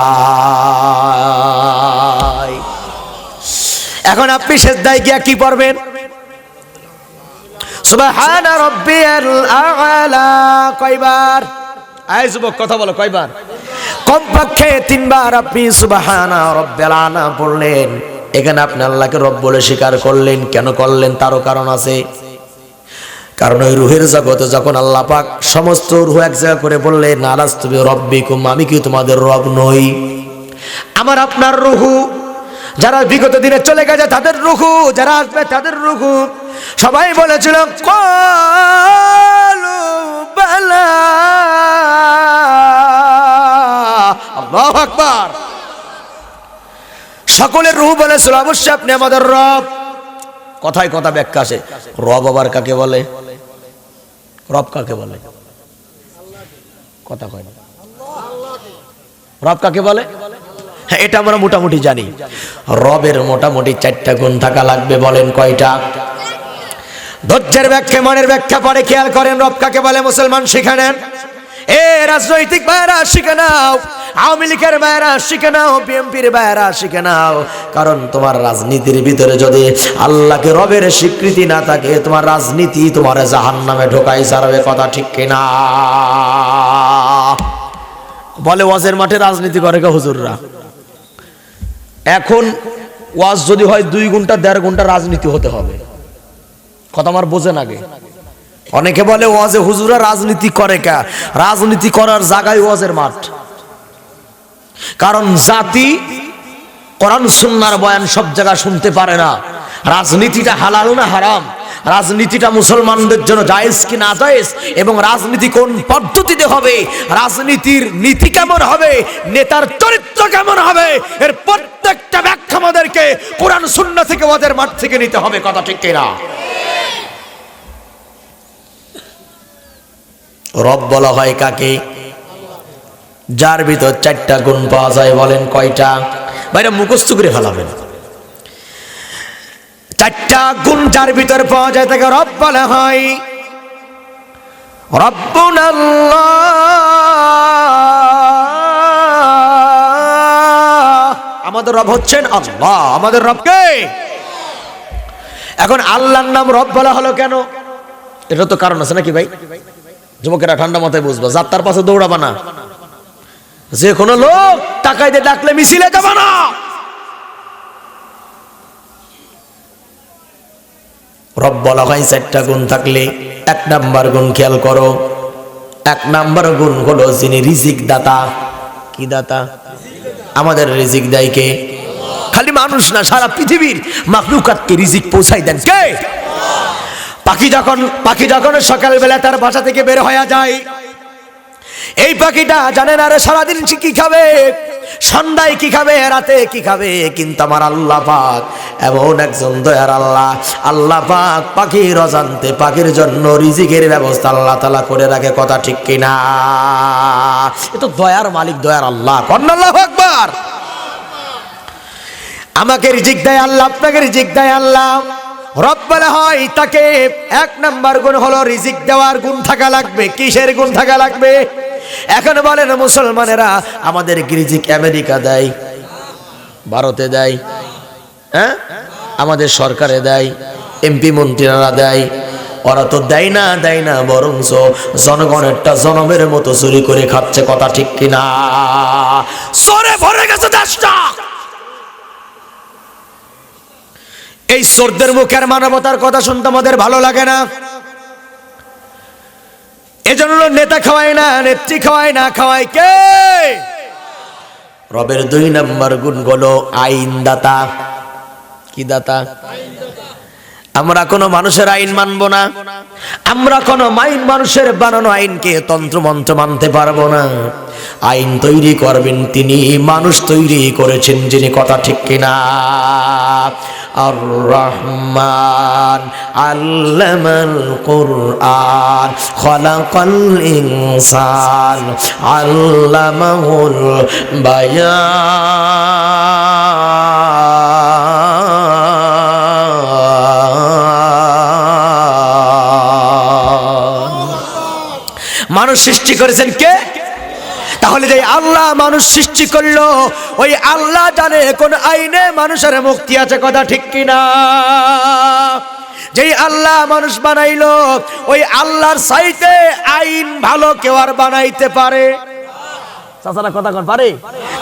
এখন আপনি সিজদায় গিয়া কি পড়বেন? সুবহানা রাব্বিয়াল আ'লা কয়বার? আয় যুবক কথা বলো, কয়বার? কমপক্ষে 3 বার আপনি সুবহানা রাব্বিয়াল আ'লা পড়লেন। এখানে আপনি আল্লাহকে রব বলে স্বীকার করলেন। কেন করলেন? তারও কারণ আছে। কারণ ওই রুহের জগতে যখন আল্লাহ পাক সমস্ত রুহ এক জায়গা করে বললেন, আলাস্তু বিরাব্বিকুম, আমি কি তোমাদের রব নই? আমার আপনার রুহু, যারা বিগত দিনে চলে গেছে তাদের রুহু, যারা আসবে তাদের রুহু, সবাই বলেছিল ক্বালু বালা। আল্লাহু আকবার। সকলের রুহু বলেছিল অবশ্যই আপনি আমাদের রব। কথায় কথা ব্যাখ্যা আসে, রব আবার কাকে বলে? রব কাকে বলে? কথা কয় না। রব কাকে বলে? হ্যাঁ, এটা আমরা মোটামুটি জানি। রবের মোটামুটি 4টা গুণ থাকা লাগবে। বলেন কয়টা? ধৈর্যের ব্যাখ্যা, মনের ব্যাখ্যা পরে খেয়াল করেন। রব কাকে বলে মুসলমান শিখে নেন। এ রাজনৈতিক ভাইরা শিখে নাও, আওয়ামী লীগের ভাইরা শিখে নাও, বিএনপির ভাইরা শিখে নাও। কারণ তোমার রাজনীতির ভিতরে যদি আল্লাহকে রবের স্বীকৃতি না থাকে, তোমার রাজনীতি তোমার জাহান্নামে ঢোকাই ছাড়বে। কথা ঠিক কিনা? বলে ওয়াজের মাঠে রাজনীতি করে কে হুজুররা? এখন ওয়াজ যদি হয় 2 ঘন্টা 1.5 ঘন্টা রাজনীতি হতে হবে। কথা আমার বোঝেন আগে। অনেকে বলে ওয়াজে হুজুরা রাজনীতি করে কে? রাজনীতি করার জায়গায় ওয়াজের মাঠ। কারণ জাতি কোরআন সুন্নাহর বয়ান সব জায়গায় শুনতে পারে না। রাজনীতিটা হালাল না হারাম, রাজনীতিটা মুসলমানদের জন্য জায়েজ কি না জায়েজ, এবং রাজনীতি কোন পদ্ধতিতে হবে, রাজনীতির নীতি কেমন হবে, নেতার চরিত্র কেমন হবে, এর প্রত্যেকটা ব্যাখ্যা আমাদেরকে কোরআন সুন্নাহ থেকে ওয়াজের মাঠ থেকে নিতে হবে। কথা ঠিক কিনা? রব বলা হয় কাকে? যার ভিতর 4টা গুণ পাওয়া যায়। বলেন কয়টা? ভাইরা মুখস্থ করে ফেলাবেন। 4টা গুণ যার ভিতর পাওয়া যায় তাকে রব বলা হয়। রব্বুনাল্লাহ, আমাদের রব হচ্ছেন আল্লাহ। আমাদের রবকে। এখন আল্লাহর নাম রব বলা হলো কেন? এটা তো কারণ আছে নাকি ভাই? যুবকেরা ঠান্ডা মাথায় বুঝবা, যাত্রার পাশে দৌড়াবা না। যে কোনো লোক টাকায় দিয়ে ডাকলে মিছিলে যাবা না। রব বলা হয় 4টা গুণ থাকলে। 1 নাম্বার গুণ খেয়াল করো। 1 নাম্বার গুণ হলো যিনি রিজিক দাতা। কি দাতা? আমাদের রিজিক দেয় কে? খালি মানুষ না, সারা পৃথিবীর মাখলুকাতকে রিজিক পৌঁছাই দেন কে? পাখি যখন সকালবেলা তার বাসা থেকে বের হয়ে যায়, এই পাখিটা জানে না রে সারাদিন কি খাবে, সন্ধ্যায় কি খাবে, রাতে কি খাবে। কিন্তু আমার আল্লাহ পাক এমন একজন দয়ার আল্লাহ, আল্লাহ পাক পাখির অজান্তে পাখির জন্য রিজিকের ব্যবস্থা আল্লাহ তাআলা করে রাখে। কথা ঠিক কিনা? এ তো দয়ার মালিক, দয়ার আল্লাহ। আল্লাহু আকবার। আমাকে রিজিক দেয় আল্লাহ, আপনাকে রিজিক দেয় আল্লাহ। রব বলা হয় তাকে। 1 নাম্বার গুণ হলো রিজিক দেওয়ার গুণ থাকা লাগবে। কিসের গুণ থাকা লাগবে? এখন বলেন মুসলমানেরা, আমাদের রিজিক আমেরিকা দেয়, ভারতে দেয়, হ্যাঁ, আমাদের সরকারে দেয়, এমপি মন্ত্রীরা দেয়। ওরা তো দেয় না, বরঞ্চ জনগণেরটা জনমের মতো চুরি করে খাচ্ছে। কথা ঠিক কিনা? চোরে ভরে গেছে দেশটা। এই চোরদের মুখের মানবতার কথা শুনতে আমাদের ভালো লাগে না। এজন্য নেতা খাওয়ায় না, নেত্রী খাওয়ায় না, খাওয়ায় কে? রবের 2 নাম্বার গুণ হলো আইনদাতা। কি দাতা? আমরা কোনো মানুষের আইন মানব না, আমরা কোনো মানুষের বানানো আইনকে তন্ত্রমন্ত্র মানতে পারবো না। আইন তৈরি করবেন তিনি, মানুষ তৈরি করেছেন যিনি, কথা ঠিক কিনা? আর রহমান আল্লামাল কুরআন খালাকাল ইনসান আল্লামাহুল বায়ান। মানুষ সৃষ্টি করেছেন কে? তাহলে যে আল্লাহ মানুষ সৃষ্টি করলো, ওই আল্লাহ জানে কোন আইনে মানুষের মুক্তি আছে, কথা ঠিক কিনা? যেই আল্লাহ মানুষ বানাইলো, ওই আল্লাহর চাইতে আইন ভালো কেউ আর বানাইতে পারে? চাচারা কথা কোন পারে?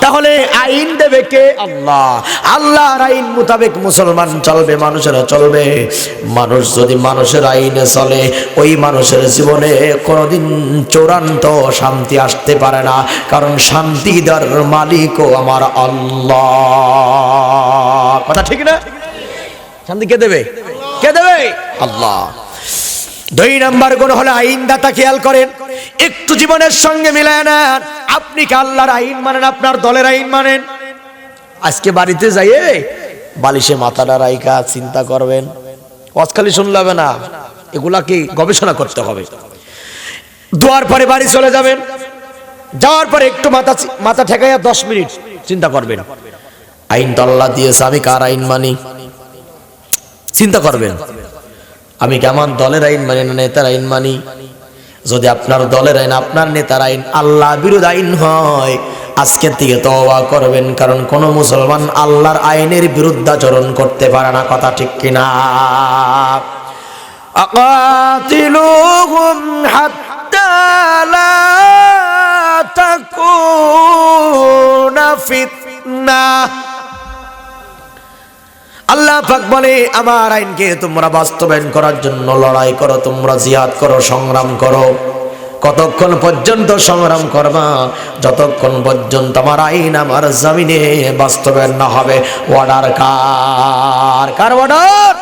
তাহলে আইন দেবে কে? আল্লাহ। আল্লাহর আইন মোতাবেক মুসলমান চলবে, মানুষেরা চলবে। মানুষ যদি মানুষের আইনে চলে, ওই মানুষের জীবনে কোনোদিন চূড়ান্ত শান্তি আসতে পারে না, কারণ শান্তি দেওয়ার মালিকও আমার আল্লাহ, কথা ঠিক না? শান্তি কে দেবে? কে দেবে? আল্লাহ। 2 নাম্বার গুণ হলো আইনদাতা। খেয়াল করেন, একটু জীবনের সঙ্গে মিলায় নেন। আপনি কি আল্লাহর আইন মানেন, আপনার দলের আইন মানেন? আজকে বাড়িতে যাইয়ে বালিশে মাথাটা রাইখা চিন্তা করবেন, ওয়াজ খালি শুনলে হবে না, এগুলা কি গবেষণা করতে হবে। দোয়ার পরে বাড়ি চলে যাবেন, যাওয়ার পরে একটু মাথা ঠেকাইয়া 10 মিনিট চিন্তা করবেন, আইন তো আল্লাহ দিয়েছে, আমি কার আইন মানি? চিন্তা করবেন, আমি কি আমার দলের আইন মানি না নেতার আইন মানি? যদি আপনার দলের আইন, আপনার নেতার আইন আল্লাহ বিরোধী আইন হয়, আজকের থেকে তওবা করবেন, কারণ কোন মুসলমান আল্লাহর আইনের বিরুদ্ধাচরণ করতে পারে না, কথা ঠিক কিনা? আকাতিলুহুম হাত্তা লা তাকুনা ফিতনাহ। আল্লাহ পাক বলে, আমার আইনকে তোমরা বাস্তবায়ন করার জন্য লড়াই করো, তোমরা জিহাদ করো, সংগ্রাম করো। কতক্ষণ পর্যন্ত সংগ্রাম করবা? যতক্ষণ পর্যন্ত আমার আইন আমার জমিনে বাস্তবায়ন না হবে। অর্ডার কার? কার অর্ডার?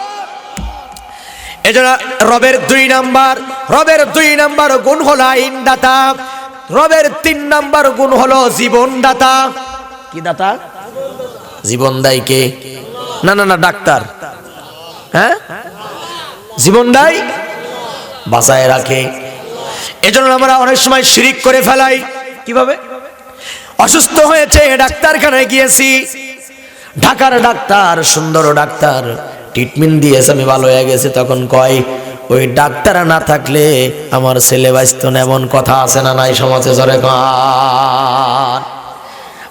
এজন্য রবের 2 নাম্বার গুণ হলো আইনদাতা। রবের 3 নাম্বার গুণ হলো জীবনদাতা। কি দাতা? জীবন দেয় কে? না না না, ডাক্তার। হ্যাঁ, জীবন দেয়, বাঁচায় রাখে। এজন্য আমরা অনেক সময় শিরিক করে ফেলাই। কিভাবে? অসুস্থ হয়েছে, ডাক্তারখানায় গিয়েছি, ঢাকার ডাক্তার, সুন্দর ডাক্তার, ট্রিটমেন্ট দিয়েছে, আমি ভালো হয়ে গেছি। তখন কয়, ওই ডাক্তার না থাকলে আমার ছেলে বাঁচত না। এমন কথা আছে না নাই সমাজে? জোরে কর।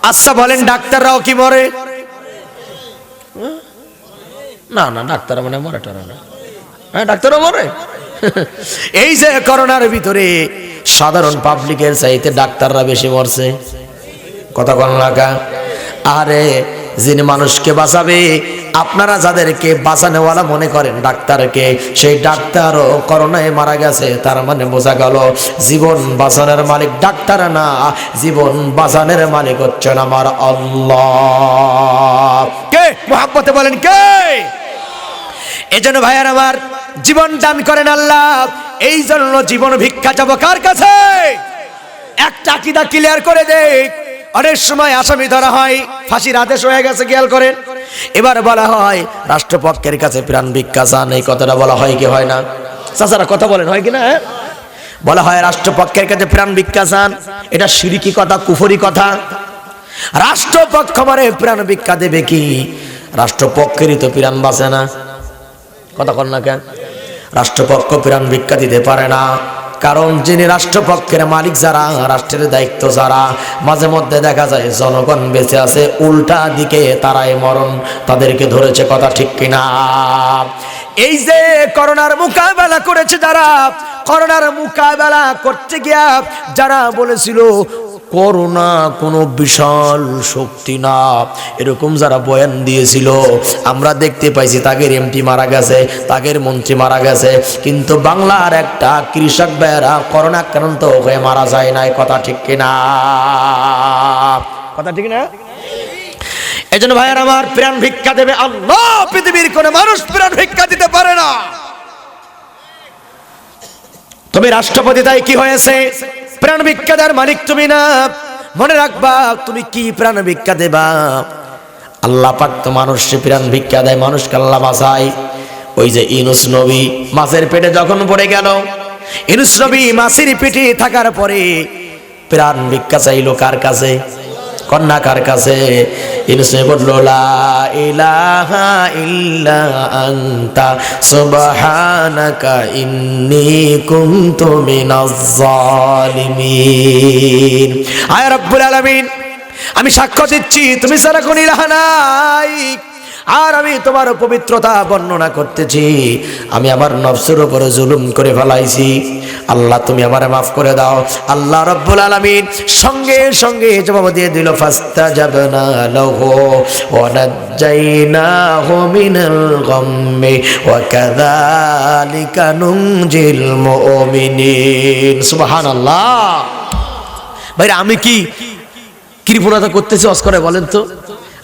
আচ্ছা বলেন, ডাক্তাররাও কি মরে? না না, ডাক্তার মানে মরে টরে না। হ্যাঁ, ডাক্তারও মরে। এই যে করোনার ভিতরে সাধারণ পাবলিকের চাইতে ডাক্তাররা বেশি মরছে, কথা বল না কা? আরে যিনি মানুষকে বাঁচাবে, আপনারা যাদেরকে বাঁচানোওয়ালা মনে করেন ডাক্তারকে, সেই ডাক্তারও করোনায় মারা গেছে। তার মানে বোঝা গেল জীবন বাঁচানোর মালিক ডাক্তার না, জীবন বাঁচানোর মালিক হচ্ছেন আমার আল্লাহ। কে? মুহাব্বতে বলেন কে? এজন্য ভাইয়ার আমার, জীবন দান করেন আল্লাহ। এই জন্য জীবন ভিক্ষা যাবো কার কাছে? একটা আকীদা ক্লিয়ার করে দেই। অনেক সময় আসামি ধরা হয়, ফাঁসির আদেশ হয়ে গেছে, খেয়াল করেন। এবার বলা হয় রাষ্ট্রপক্ষের কাছে প্রাণ ভিক্ষা চান। এই কথাটা বলা হয় কি হয় না? চাচারা কথা বলেন, হয় কি না? বলা হয় রাষ্ট্রপক্ষের কাছে প্রাণ ভিক্ষা চান। এটা শিরকি কথা, কুফরি কথা। রাষ্ট্রপক্ষ মানে প্রাণ ভিক্ষা দেবে কি? রাষ্ট্রপক্ষেরই তো প্রাণ বাঁচে না, কথা কন না কেন? রাষ্ট্রপক্ষ প্রাণ ভিক্ষা দিতে পারে না, কারণ যিনি রাষ্ট্রপক্ষের মালিক, যারা রাষ্ট্রের দায়িত্ব, যারা মাঝে মধ্যে দেখা যায় জনগণ বেঁচে আছে, উল্টা দিকে তারাই মরণ তাদেরকে ধরেছে, কথা ঠিক কিনা? এই যে করোনার মোকাবেলা করেছে যারা, করোনার মোকাবেলা করতে গিয়া যারা বলেছিল করোনা কোনো বিশাল শক্তি না, এরকম যারা বয়ান দিয়েছিল, আমরা দেখতে পাইছি তাদের এমপি মারা গেছে, তাদের মন্ত্রী মারা গেছে, কিন্তু বাংলার একটা কৃষক ভাইয়েরা করোনা আক্রান্ত হয়ে মারা যায় নাই, কথা ঠিক কিনা? কথা ঠিক না? এজন্য ভাইয়ের আমার, প্রাণ ভিক্ষা দেবে আল্লাহ, পৃথিবীর কোন মানুষ প্রাণ ভিক্ষা দিতে পারে না। তুমি রাষ্ট্রপতি, তাই কি হয়েছে? প্রাণ ভিক্ষা দেওয়ার মালিক তুমি না। মনে রাখবা, তুমি কি প্রাণ ভিক্ষা দেবা? আল্লাহ পাক তো মানুষকে প্রাণ ভিক্ষা দেয়, মানুষকে আল্লাহ বাঁচায়। ওই যে ইউনূস নবী মাছের পেটে যখন পড়ে গেল, ইউনূস নবী মাছের পেটে থাকার পরে প্রাণ ভিক্ষা চাইলো কার কাছে? কন্যা কার কাছে? ইউনূস নবী বলল, লা ইলাহা ইল্লা আনতা সুবহানাকা ইন্নী কুনতু মিনাজ জালিমিন। আয় রব্বুল আলামিন, আমি সাক্ষ্য দিচ্ছি তুমি ছাড়া কোন ইলাহ নাই, আর আমি তোমার পবিত্রতা বর্ণনা করতেছি। আমি আমার নফসের উপরে জুলুম করে ফেলাইছি, আল্লাহ তুমি আমারে মাফ করে দাও। আল্লাহ রব্বুল আলামিন সঙ্গে সঙ্গে জবাব দিয়ে দিল, ফাস্তাজাবনা লাহু ওয়া নাজ্জাইনাহু মিনাল গাম্মি ওয়া কাযালিকা নুনজিল মুমিনিন। সুবহানাল্লাহ। ভাইরা, আমি কি কৃপণতা করতেছি অস্করে বলেন তো?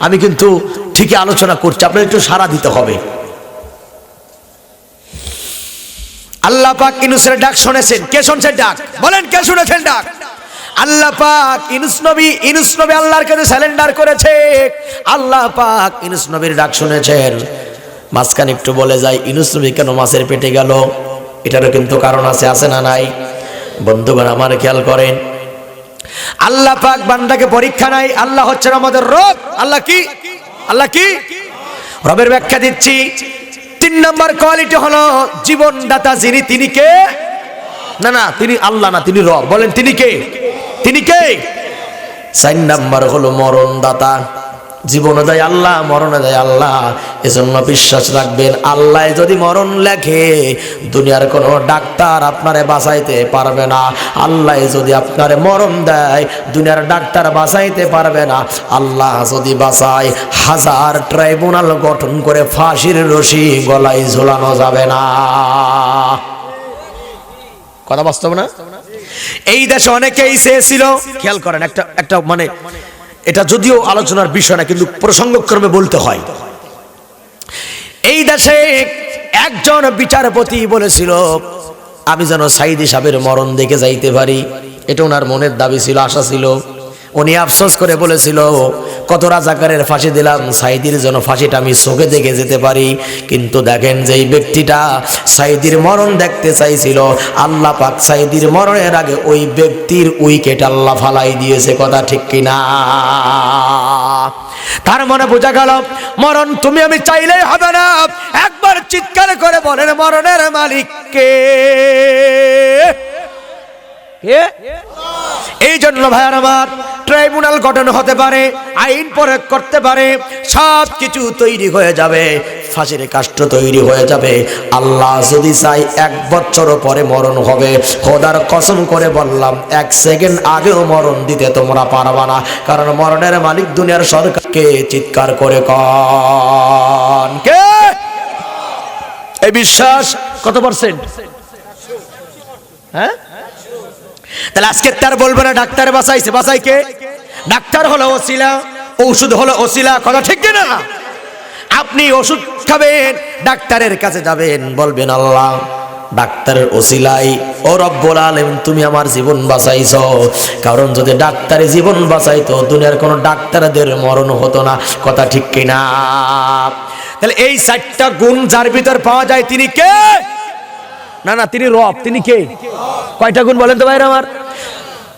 আমি কিন্তু ঠিকই আলোচনা করছি, আপনার একটু সাড়া দিতে হবে। আল্লাহ পাক ইউনূসের ডাক শুনেছেন। কে শুনছেন ডাক? বলেন, কে শুনেছেন ডাক? আল্লাহ পাক ইউনূস নবী আল্লাহর কাছে সারেন্ডার করেছে। আল্লাহ পাক ইউনূস নবীর ডাক শুনেছেন। মাঝখানে একটু বলে যায়, ইউনূস নবী কেন মাছের পেটে গেল? এটারও কিন্তু কারণ আছে না নাই? বন্ধুগণ আমার খেয়াল করেন, আল্লাহ পাক বান্দাকে পরীক্ষা নাই। আল্লাহ হচ্ছেন আমাদের রব। আল্লাহ কি? রবের ব্যাখ্যা দিচ্ছি। 3 নম্বর কোয়ালিটি হলো জীবনদাতা যিনি, তিনি কে? না, তিনি আল্লাহ না, তিনি রব। বলেন, তিনি কে? 4 নম্বর হলো মরণদাতা। জীবনে দেয় আল্লাহ, মরণে দেয় আল্লাহ। এজন্য বিশ্বাস রাখবেন, আল্লাহ যদি মরণ লেখে, দুনিয়ার কোনো ডাক্তার আপনারে বাঁচাইতে পারবে না। আল্লাহ যদি আপনারে মরণ দেয়, দুনিয়ার ডাক্তার বাঁচাইতে পারবে না। আল্লাহ যদি বাঁচায়, 1000 ট্রাইব্যুনাল গঠন করে ফাঁসির রশি গলায় ঝোলানো যাবে না। কথা বাস্তব না? এই দেশে অনেকেই চেয়েছিল, খেয়াল করেন, একটা মানে এটা যদিও আলোচনার বিষয় না, কিন্তু প্রসঙ্গক্রমে বলতে হয়। এই দেশে একজন বিচারপতি বলেছিল, আমি যেন সাইদি সাহেবের মরণ দেখে যাইতে পারি। এটা ওনার মনের দাবি ছিল, আশা ছিল। উনি আফসোস করে বলেছিল, কত রাজাকারের ফাঁসি দিলাম, সাইদির যেন ফাঁসিটা আমি চোখে দেখে যেতে পারি। কিন্তু দেখেন, যেই ব্যক্তিটা সাইদির মরণ দেখতে চাইছিল, আল্লাহ পাক সাইদির মরণের আগে ওই ব্যক্তির উইকেট আল্লাহ ফালাই দিয়েছে। কথা ঠিক কিনা? তার মনে বোঝা গেল, মরণ তুমি আমি চাইলেই হবে না। একবার চিৎকার করে বলেন, মরণের মালিক কে? এই জন্য ভাইয়ার আমার, ট্রাইব্যুনাল গঠন হতে পারে, আইন প্রয়োগ করতে পারে, সব কিছু তৈরি হয়ে যাবে, ফাঁসির কাষ্ঠ তৈরি হয়ে যাবে। আল্লাহ যদি চাই 1 বছর পরে মরণ হবে। খোদার কসম করে বললাম, 1 সেকেন্ড আগেও মরণ দিতে তোমরা পারবা না। কারণ মরণের মালিক দুনিয়ার সরকারকে। চিৎকার করে কন কে? এই বিশ্বাস কত পার্সেন্ট? হ্যাঁ, তাহলে আজকে তার বলবো না ডাক্তার বাঁচাইছে। বাঁচাই কে? ডাক্তার হলো ওসিলা, ঔষধ হলো ওসিলা। কথা ঠিক না? আপনি ওষুধ খাবেন, ডাক্তারের কাছে যাবেন, বলবেন, আল্লাহ ডাক্তারের ওসিলাই ও রব্বুল আলামিন তুমি আমার জীবন বাঁচাইছো। কারণ যদি ডাক্তারে জীবন বাঁচাইতো, দুনিয়ার কোনো ডাক্তারদের মরণ হতো না। কথা ঠিক কিনা? তাহলে এই 4টা গুণ যার ভিতর পাওয়া যায়, তিনি কে? না, তিনি রব। তিনি কে? কয়টা গুণ বলেন তো ভাইরা আমার?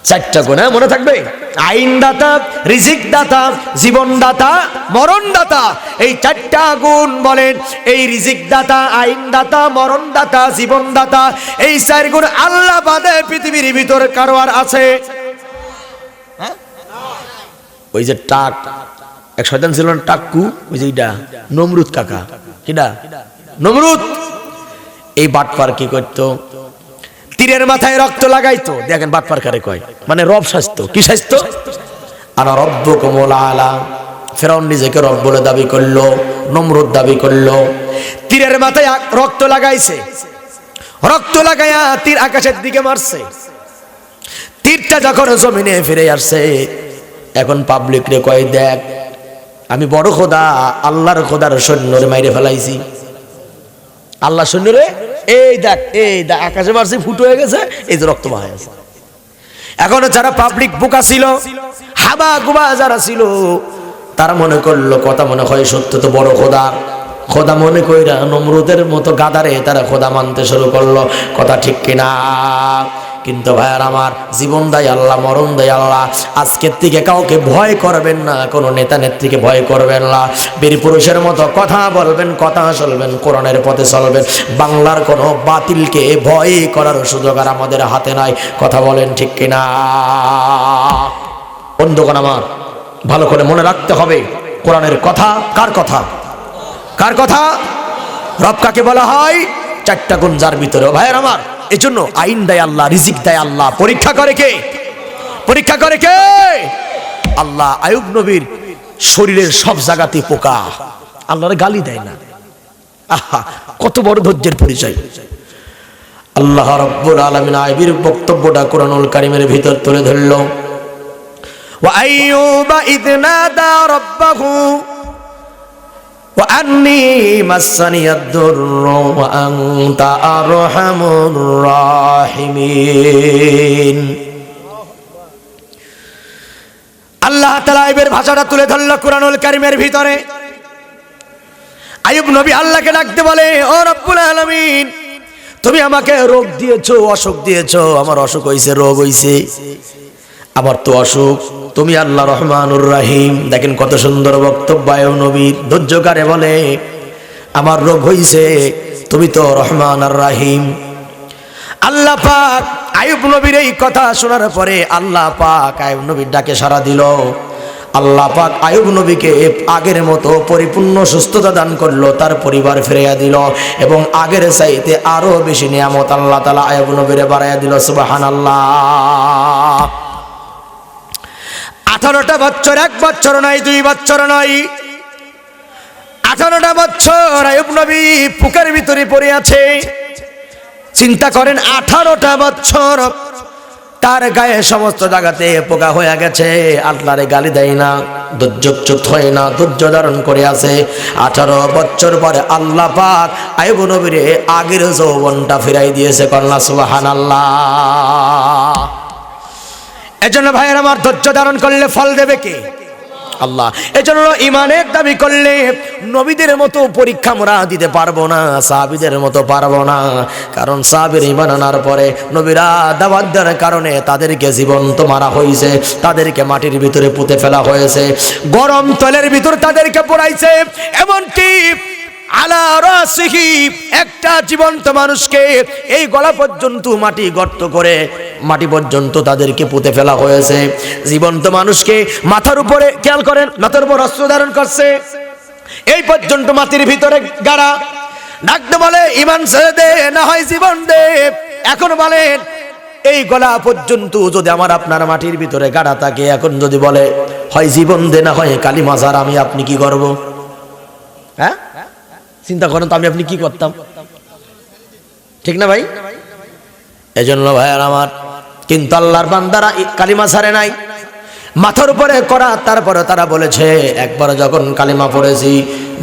4টা গুণ। হ্যাঁ, মনে থাকবে। আইনদাতা, রিজিকদাতা, জীবনদাতা, মরণদাতা। এই 4টা গুণ বলেন। এই রিজিকদাতা, আইনদাতা, মরণদাতা, জীবনদাতা, এই 4 গুণ আল্লাহ বাদে পৃথিবীর ভিতর কারো আর আছে? ওই যে টাক, এক শয়তান ছিল না, টাক্কু, ওই যে এটা নমরুদ কাকা। কিনা? নমরুদ। এই বাটপার কি করতো? তীরের মাথায় রক্ত লাগাইতো। দেখেন বাটপার কারে কয়, মানে রব স্বাস্থ্য। কি স্বাস্থ্য? আনা রব্বুকুমুল আলা। ফেরাউন নিজেকে রব বলে দাবি করলো, নমরুদ দাবি করলো। তীরের মাথায় রক্ত লাগাইছে, রক্ত লাগাইয়া তীর আকাশের দিকে মারছে। তীরটা যখন জমিনে ফিরে আসছে, এখন পাবলিক রে কয়, দেখ আমি বড় খোদা, আল্লাহর খোদার সৈন্যরে মাইরে ফেলাইছি। আল্লাহ সৈন্যরে এই দেখ আকাশে মারছি, ফুট হয়ে গেছে, এই যে রক্ত বহায় আছে। এখনো যারা পাবলিক বোকা ছিল, হাবা গুবা যারা ছিল, তারা মনে করলো কথা মনে হয় সত্য, তো বড় খোদা। খোদা মনে কইরা নমরুদের মতো গাদারে তারা খোদা মানতে শুরু করলো। কথা ঠিক কিনা? কিন্তু ভাইয়ার আমার, জীবন দেয় আল্লাহ, মরণ দেয় আল্লাহ। আজকের থেকে কাউকে ভয় করবেন না, কোনো নেতা নেত্রীকে ভয় করবেন না। বীর পুরুষের মতো কথা বলবেন, কথা চলবেন, কোরআনের পথে চলবেন। বাংলার কোনো বাতিলকে ভয় করার সুযোগ আর আমাদের হাতে নাই। কথা বলেন ঠিক কিনা? বন্ধুগণ আমার, ভালো করে মনে রাখতে হবে, কোরআনের কথা কার কথা? কার কথা? রব কাকে বলা হয়? চারটা গুণ যার ভিতরে। ভাইয়ের আমার, এজন্য আইন দেয় আল্লাহ, রিজিক দেয় আল্লাহ, পরীক্ষা করে কে? পরীক্ষা করে কে? আল্লাহ। আইয়ুব নবীর শরীরের সব জায়গাতে পোকা, আল্লাহর গালি দেয় না। আহা, কত বড় ধৈর্যের পরিচয়। আল্লাহ রাব্বুল আলামিন আইয়ুবের বক্তব্যটা কোরআনুল কারীমের ভিতর তুলে ধরল। ওয়া আইয়ুবা ইয নাদা রাব্বাহু ওয়া আন্নী মাসসানিয়াদ দুররু ওয়া আনতা আরহামুর রাহিমিন। আল্লাহ তাআলা আইয়ুবের ভাষাটা তুলে ধরল কোরআনুল কারীমের ভিতরে। আইয়ুব নবী আল্লাহকে ডাকতে বলে, ও রব্বুল আলামিন, তুমি আমাকে রোগ দিয়েছো, অসুখ দিয়েছো। আমার অসুখ হইছে, রোগ হইছে, আমার তো অসুখ। তুমি আল্লাহ রহমানুর রাহিম। দেখেন কত সুন্দর বক্তব্য আইয়ুব নবীর। ধৈর্যকারে বলে, আমার রোগ হইছে, তুমি তো রহমান আর রাহিম। আল্লাহ পাক আইয়ুব নবীর এই কথা শোনার পরে আল্লাহ পাক আইয়ুব নবীর ডাকে সাড়া দিল। আল্লাহ পাক আইয়ুব নবীকে আগের মতো পরিপূর্ণ সুস্থতা দান করলো, তার পরিবার ফিরিয়ে দিল, এবং আগের চাইতে আরো বেশি নিয়ামত আল্লাহ তাআলা আইয়ুব নবীরে বাড়াইয়া দিল। সুবহানাল্লাহ। 18টা বছর, 1 বছর নয়, 2 বছর নয়, 18টা বছর আইয়ুব নবী পুকের ভিতরে পড়ে আছে। চিন্তা করেন, 18টা বছর তার গায়ে সমস্ত জায়গাতে পোকা হয়ে গেছে। আল্লাহরে গালি দেয় না, ধৈর্যচ্যুত হয় না, ধৈর্য ধারণ করে আছে। 18 বছর পরে আল্লাহ পাক আইয়ুব নবীরে আগের যৌবনটা ফিরাই দিয়েছে। কন্যা সুবহানাল্লাহ। এজন্য ভাইয়ের আমার, ধৈর্য ধারণ করলে ফল দেবে কে? আল্লাহ। এজন্য ইমানের দাবি করলে নবীদের মতো পরীক্ষা আমরা দিতে পারবো না, সাহাবীদের মতো পারবো না। কারণ সাহাবীর ইমান আনার পরে নবীরা দাওয়াত দেওয়ার কারণে তাদেরকে জীবন্ত মারা হয়েছে, তাদেরকে মাটির ভিতরে পুঁতে ফেলা হয়েছে, গরম তেলের ভিতর তাদেরকে পোড়াইছে। এমনকি আলা রাসিহি, একটা জীবন্ত মানুষকে এই গলা পর্যন্ত মাটি গর্ত করে মাটি পর্যন্ত তাদেরকে পুঁতে ফেলা হয়েছে। জীবন্ত মানুষকে মাথার উপরে, খেয়াল করেন, মাথার উপর অস্ত্র ধারণ করছে, এই পর্যন্ত মাটির ভিতরে গাড়া। ডাকতে বলে, ইমান ছেড়ে দে, না হয় জীবন দে। এখন বলেন, এই গলা পর্যন্ত যদি আমার আপনার মাটির ভিতরে গাড়া থাকে, এখন যদি বলে হয় জীবন দে, না হয় কালিমা ছাড়া, আমি আপনি কি করব? হ্যাঁ, চিন্তা করেন তো, আমি আপনি কি করতাম? ঠিক না ভাই? এজন্য ভাইয়ার আমার, কিন্তু আল্লাহর বান্দারা কালিমা ছাড়ে নাই, মাথার উপরে করা। তারপরে তারা বলেছে, একবার যখন কালিমা পড়েছি,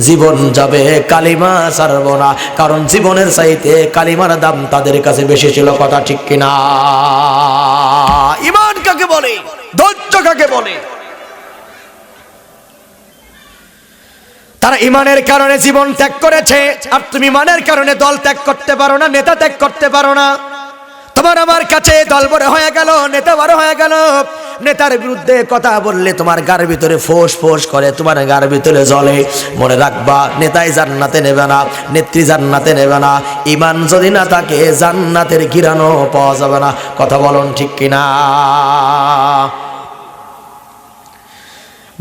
জীবন যাবে, কালিমা ছাড়বো না। কারণ জীবনের চাইতে কালিমার দাম তাদের কাছে বেশি ছিল। কথা ঠিক কিনা? ঈমান কাকে বলে? ধৈর্য কাকে বলে? তারা ইমানের কারণে জীবন ত্যাগ করেছে। আর তুমি ইমানের কারণে দল ত্যাগ করতে পারো না, নেতা ত্যাগ করতে পারো না। তোমার আমার কাছে দল বড় হয়ে গেল, নেতা বড় হয়ে গেল। নেতার বিরুদ্ধে কথা বললে তোমার গার ভিতরে ফোঁস ফোঁস করে, তোমার গার ভিতরে জ্বলে। মনে রাখবা, নেতাই জান্নাতে নেবে না, নেত্রী জান্নাতে নেবে না। ইমান যদি না থাকে, জান্নাতের ঘিরানো পাওয়া যাবে না। কথা বলুন ঠিক কিনা?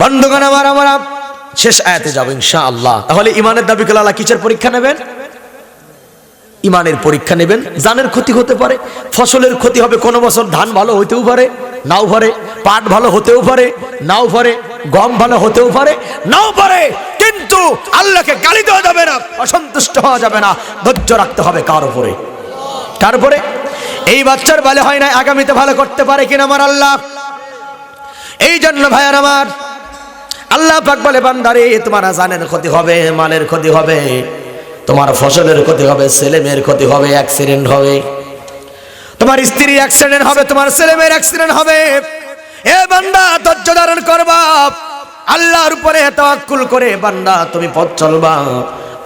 বন্ধুগণ আমার, আমরা শেষ আয়াতে যাব ইনশাআল্লাহ। তাহলে ইমানের দাবি করলে আল্লাহ কিসের পরীক্ষা নেবেন? ইমানের পরীক্ষা নেবেন। জানের ক্ষতি হতে পারে, ফসলের ক্ষতি হবে, কোনো বছর ধান ভালো হতেও পারে, নাও পারে, পাট ভালো হতেও পারে, নাও পারে, গম ভালো হতেও পারে, নাও পারে। কিন্তু আল্লাহকে গালি দেওয়া যাবে না, অসন্তুষ্ট হওয়া যাবে না, ধৈর্য রাখতে হবে। কার উপরে? কার উপরে? এই বাচ্চার ভালো হয় না, আগামীতে ভালো করতে পারে কিনা আমার আল্লাহ। এই জন্য ভাইয়ার আমার, আল্লাহ পাক বলে বান্দারে তোমার জানের ক্ষতি হবে, মালের ক্ষতি হবে, তোমার ফসলের ক্ষতি হবে, ছেলে মেয়ের ক্ষতি হবে, অ্যাক্সিডেন্ট হবে, তোমার স্ত্রীর অ্যাক্সিডেন্ট হবে, তোমার ছেলে মেয়ের অ্যাক্সিডেন্ট হবে। এ বান্দা ধৈর্য ধারণ করবা, আল্লাহর উপরে তাওয়াক্কুল করে বান্দা তুমি পথ চলবা,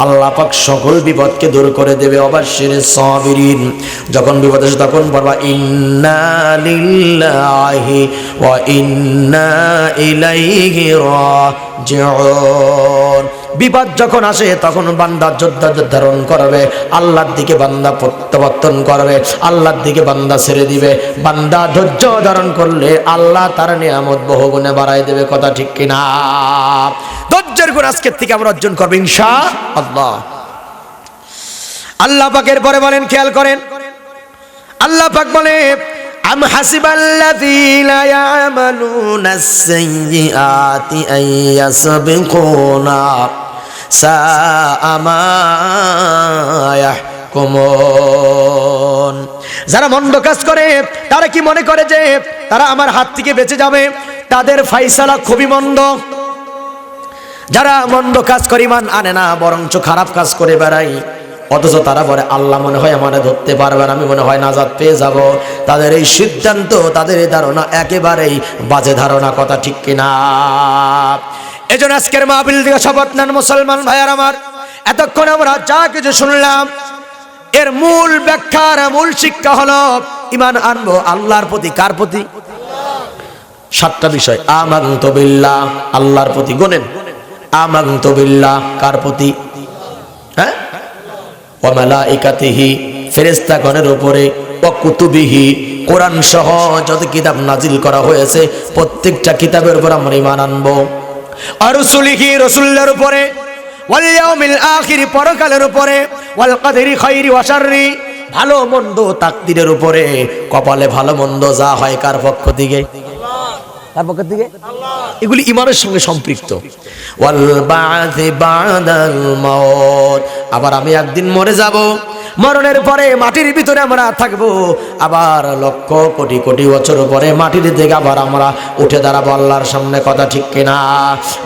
আল্লাহ পাক সকল বিপদকে দূর করে দেবে। অবশ্যই সাবিরিন, যখন বিপদ আসে তখন বলবা ইন্না লিল্লাহি ওয়া ইন্না ইলাইহি রাজিউন। বিপদ যখন আসে তখন বান্দা যোদ্ধা ধারণ করবে, আল্লাহর দিকে বান্দা প্রত্যাবর্তন করবে, আল্লাহর দিকে বান্দা ছেড়ে দিবে। বান্দা ধৈর্য ধারণ করলে আল্লাহ তার নিয়ামত বহুগুণে বাড়াই দেবে। কথা ঠিক কিনা? ধৈর্যের গুণ আজকের থেকে আমরা অর্জন করবো ইনশাআল্লাহ। আল্লাহ পাকের পরে বলেন, খেয়াল করেন, আল্লাহ পাক বলে আম হাসিবাল্লাযীনা ইয়ামালুনাস সাইয়্যাতি আন ইয়াসবিকুনা সাআ মা ইয়াহকুমুন। যারা মন্দ কাজ করে তারা কি মনে করে যে তারা আমার হাত থেকে বেঁচে যাবে? তাদের ফায়সালা খুবই মন্দ। যারা মন্দ কাজ করে ইমান আনে না, বরঞ্চ খারাপ কাজ করে বেড়ায়, অথচ তারা বলে আল্লাহ মনে হয় আমারে ধরতে পারবে না, আমি মনে হয় নাজাত পেয়ে যাব। তাদের এই সিদ্ধান্ত, তাদের এই ধারণা একেবারেই বাজে ধারণা। কথা ঠিক কিনা? এজন্য আজকের মাহফিল থেকে শপথ নেন মুসলমান ভাইয়ার আমার, এতক্ষণ আমরা যা কিছু শুনলাম এর মূল ব্যাখ্যার মূল শিক্ষা হলো ঈমান আনবো আল্লাহর প্রতি। কার প্রতি? সাতটা বিষয়। আমানতু বিল্লাহ, আল্লাহর প্রতি। গোনেন, আমানতু বিল্লাহ কার প্রতি? হ্যাঁ, ওয়া মালাইকাতিহি, ফেরেশতাগণের উপরে, ওয়া কুতুবিহি, কোরআন সহ যত কিতাব নাজিল করা হয়েছে প্রত্যেকটা কিতাবের উপর আমরা ঈমান আনবো। আর রাসূলিহি, রাসূলের উপরে, ওয়াল ইয়াউমিল আখির, পরকালের উপরে, ওয়াল কদরি খাইরি ওয়া শাররি, ভালো মন্দ তাকদীরের উপরে। কপালে ভালো মন্দ যা হয় কার পক্ষ থেকে? তার পক্ষ থেকে আল্লাহ। এগুলি ঈমানের সঙ্গে সম্পৃক্ত। ওয়াল বা'থি বা'দাল মাউত, আবার আমি একদিন মরে যাব, মরণের পরে মাটির ভিতরে আমরা থাকবো, আবার লক্ষ কোটি কোটি বছর পরে মাটির থেকে আবার আমরা উঠে দাঁড়াবো আল্লাহর সামনে। কথা ঠিক কিনা?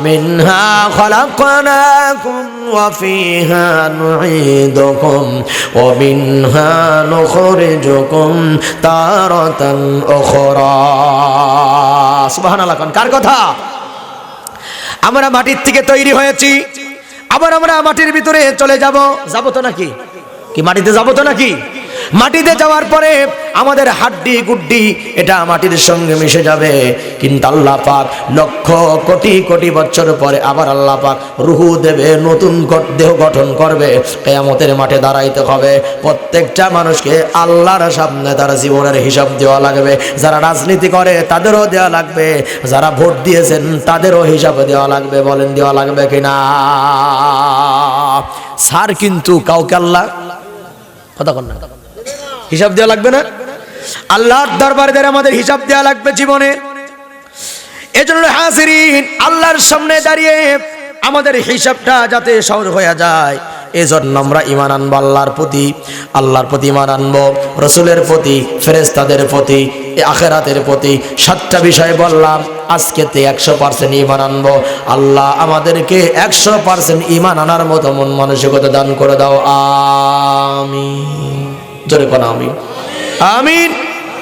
মিনহা খালাকনাকুম ওয়া ফিহা নুঈদুকুম ওয়া মিনহা নুখরিজুকুম তারাতান উখরা। সুবহানাল্লাহ। কার কথা? আমরা মাটির থেকে তৈরি হয়েছি, আবার আমরা মাটির ভিতরে চলে যাব। যাব তো নাকি? কি মাটিতে যাব তো নাকি? মাটিতে যাওয়ার পরে আমাদের হাড্ডি গুড্ডি এটা মাটির সঙ্গে মিশে যাবে, কিন্তু আল্লাহ পাক লক্ষ কোটি কোটি বছর পরে আবার আল্লাহ পাক রুহু দেবে, নতুন দেহ গঠন করবে। কিয়ামতের মাঠে দাঁড়াইতে হবে। প্রত্যেকটা মানুষকে আল্লাহর সামনে তার জীবনের হিসাব দেওয়া লাগবে। যারা রাজনীতি করে তাদেরও দেওয়া লাগবে, যারা ভোট দিয়েছেন তাদেরও হিসাব দেওয়া লাগবে। বলেন দেওয়া লাগবে কিনা? স্যার কিন্তু কাউকে আল্লাহ কথা কন না, হিসাব দেওয়া লাগবে না? আল্লাহর দরবারে আমাদের হিসাব দেওয়া লাগবে জীবনে। এজন্য হাজিরিন, আল্লাহর সামনে দাঁড়িয়ে আমাদের হিসাবটা যাতে সহজ হয়ে যায়, এজন্য আমরা ঈমান আনবো আল্লাহর প্রতি। আল্লাহর প্রতি ঈমান আনবো, রাসূলের প্রতি, ফেরেশতাদের প্রতি, আখিরাতের প্রতি। সাতটা বিষয় বললাম, আজকেতে 100% ঈমান আনবো। আল্লাহ আমাদেরকে 100% ঈমান আনার মতো মন মানসিকতা দান করে দাও। আমিন। জোরে কোন আমিন। আমিন।